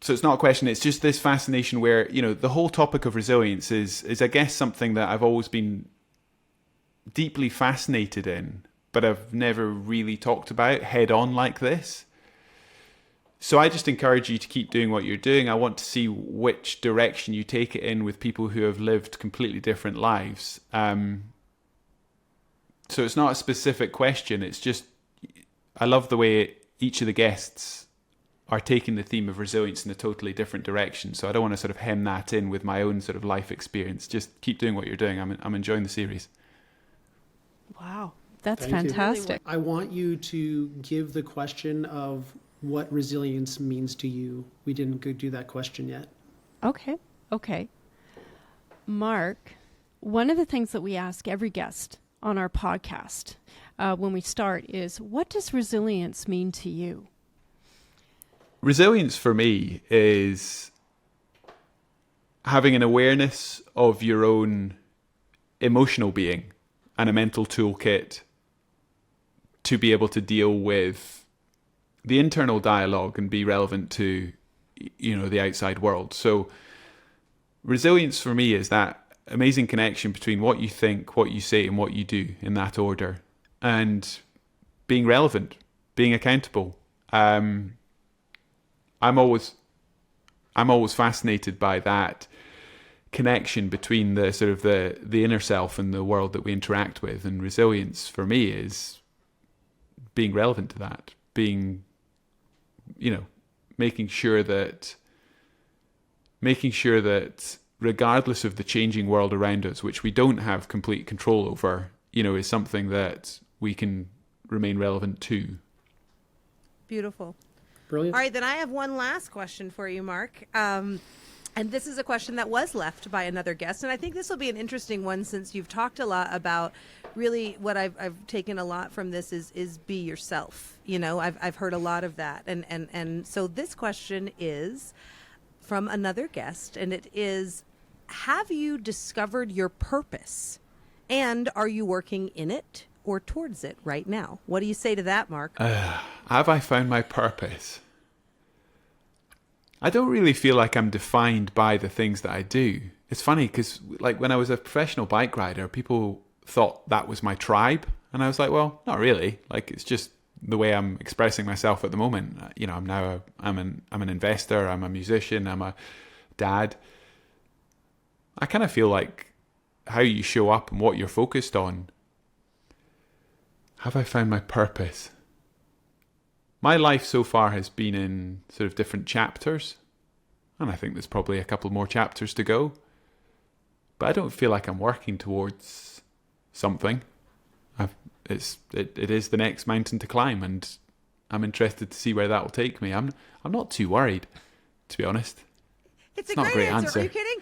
So it's not a question, it's just this fascination where, you know, the whole topic of resilience is I guess something that I've always been deeply fascinated in, but I've never really talked about head on like this. So I just encourage you to keep doing what you're doing. I want to see which direction you take it in with people who have lived completely different lives. So it's not a specific question. It's just, I love the way each of the guests are taking the theme of resilience in a totally different direction. So I don't want to sort of hem that in with my own sort of life experience. Just keep doing what you're doing. I'm enjoying the series. Wow, that's Thank you. fantastic. I want you to give the question of what resilience means to you. We didn't go do that question yet. Okay. Mark, one of the things that we ask every guest on our podcast when we start is, what does resilience mean to you? Resilience for me is having an awareness of your own emotional being and a mental toolkit to be able to deal with the internal dialogue and be relevant to, the outside world. So resilience for me is that amazing connection between what you think, what you say, and what you do in that order, and being relevant, being accountable. I'm always fascinated by that connection between the sort of the inner self and the world that we interact with. And resilience for me is being relevant to that, being, making sure that regardless of the changing world around us, which we don't have complete control over, is something that we can remain relevant to. Beautiful. Brilliant. All right, then I have one last question for you, Mark. And this is a question that was left by another guest. And I think this will be an interesting one, since you've talked a lot about really what I've taken a lot from this is be yourself. I've heard a lot of that. And so this question is from another guest, and it is, have you discovered your purpose? And are you working in it or towards it right now? What do you say to that, Mark? Have I found my purpose? I don't really feel like I'm defined by the things that I do. It's funny because, like, when I was a professional bike rider, people thought that was my tribe. And I was like, well, not really. Like, it's just the way I'm expressing myself at the moment. I'm an investor, I'm a musician, I'm a dad. I kind of feel like how you show up and what you're focused on. Have I found my purpose? My life so far has been in sort of different chapters, and I think there's probably a couple more chapters to go. But I don't feel like I'm working towards something. It is the next mountain to climb, and I'm interested to see where that will take me. I'm not too worried, to be honest. It's a not a great great answer. answer. Are you kidding?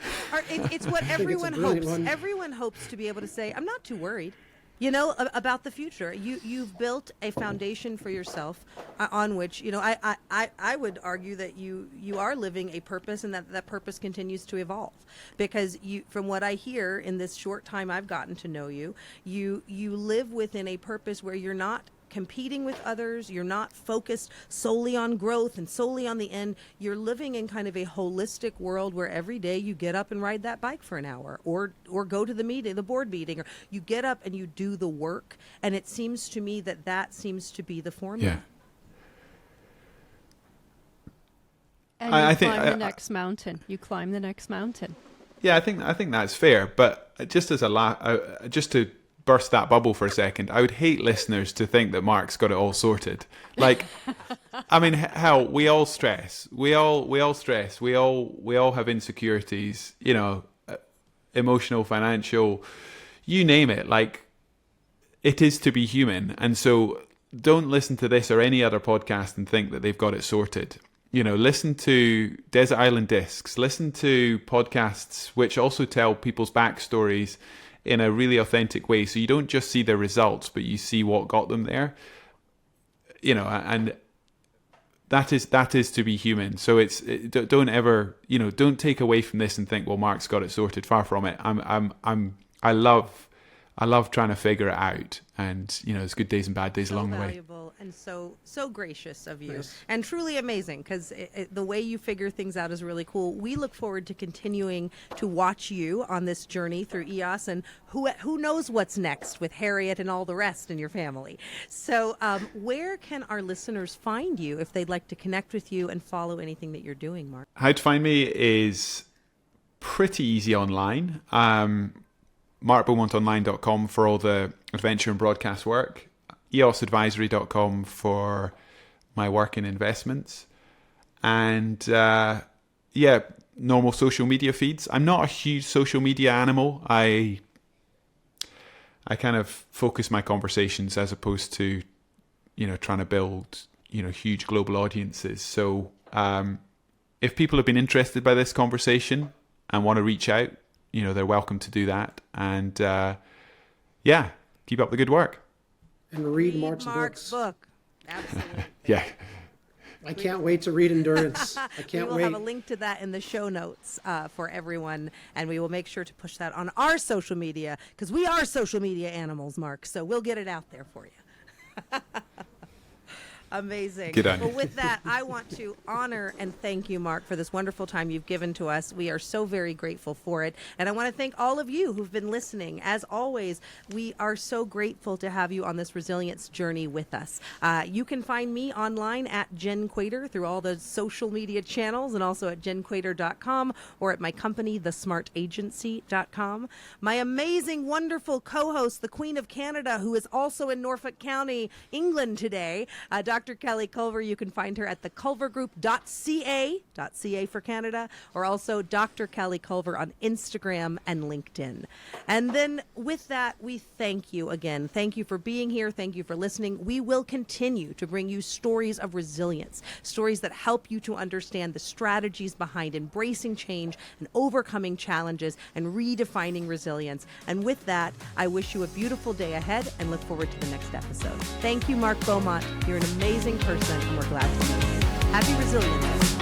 It's what everyone hopes. Everyone hopes to be able to say, I'm not too worried. About the future. You've built a foundation for yourself on which, I would argue that you are living a purpose, and that purpose continues to evolve. Because from what I hear in this short time I've gotten to know you, you live within a purpose where you're not competing with others, you're not focused solely on growth and solely on the end. You're living in kind of a holistic world where every day you get up and ride that bike for an hour, or go to the board meeting, or you get up and you do the work. And it seems to me that seems to be the formula. Yeah. And you climb the next mountain. You climb the next mountain. Yeah, I think that's fair. But just as just to burst that bubble for a second, I would hate listeners to think that Mark's got it all sorted. Like, I mean, hell, we all stress. We all stress. We all have insecurities. Emotional, financial, you name it. Like, it is to be human. And so, don't listen to this or any other podcast and think that they've got it sorted. Listen to Desert Island Discs. Listen to podcasts which also tell people's backstories in a really authentic way. So you don't just see the results, but you see what got them there. And that is to be human. So don't ever, don't take away from this and think, well, Mark's got it sorted. Far from it. I love trying to figure it out, and there's good days and bad days along the way. Valuable and so gracious of you, Yes. and truly amazing, because the way you figure things out is really cool. We look forward to continuing to watch you on this journey through EOS, and who knows what's next with Harriet and all the rest in your family. So, where can our listeners find you if they'd like to connect with you and follow anything that you're doing, Mark? How to find me is pretty easy online. MarkBeaumontonline.com for all the adventure and broadcast work. EOSadvisory.com for my work in investments. And normal social media feeds. I'm not a huge social media animal. I kind of focus my conversations as opposed to, trying to build huge global audiences. So if people have been interested by this conversation and want to reach out, they're welcome to do that. And keep up the good work. And read Mark's books. book. Absolutely. Yeah. I can't wait to read Endurance. I can't we will wait. have a link to that in the show notes for everyone, and we will make sure to push that on our social media, because we are social media animals, Mark, so we'll get it out there for you. Amazing. Good on you. Well, with that, I want to honor and thank you, Mark, for this wonderful time you've given to us. We are so very grateful for it. And I want to thank all of you who've been listening. As always, we are so grateful to have you on this resilience journey with us. You can find me online at Jen Quater through all the social media channels, and also at jenquater.com, or at my company, thesmartagency.com. My amazing, wonderful co-host, the Queen of Canada, who is also in Norfolk County, England today, Dr. Kelly Culver. You can find her at theculvergroup.ca for Canada, or also Dr. Kelly Culver on Instagram and LinkedIn. And then with that, we thank you again. Thank you for being here. Thank you for listening. We will continue to bring you stories of resilience, stories that help you to understand the strategies behind embracing change and overcoming challenges and redefining resilience. And with that, I wish you a beautiful day ahead and look forward to the next episode. Thank you, Mark Beaumont. You're an amazing person, and we're glad to know you. Happy resilience.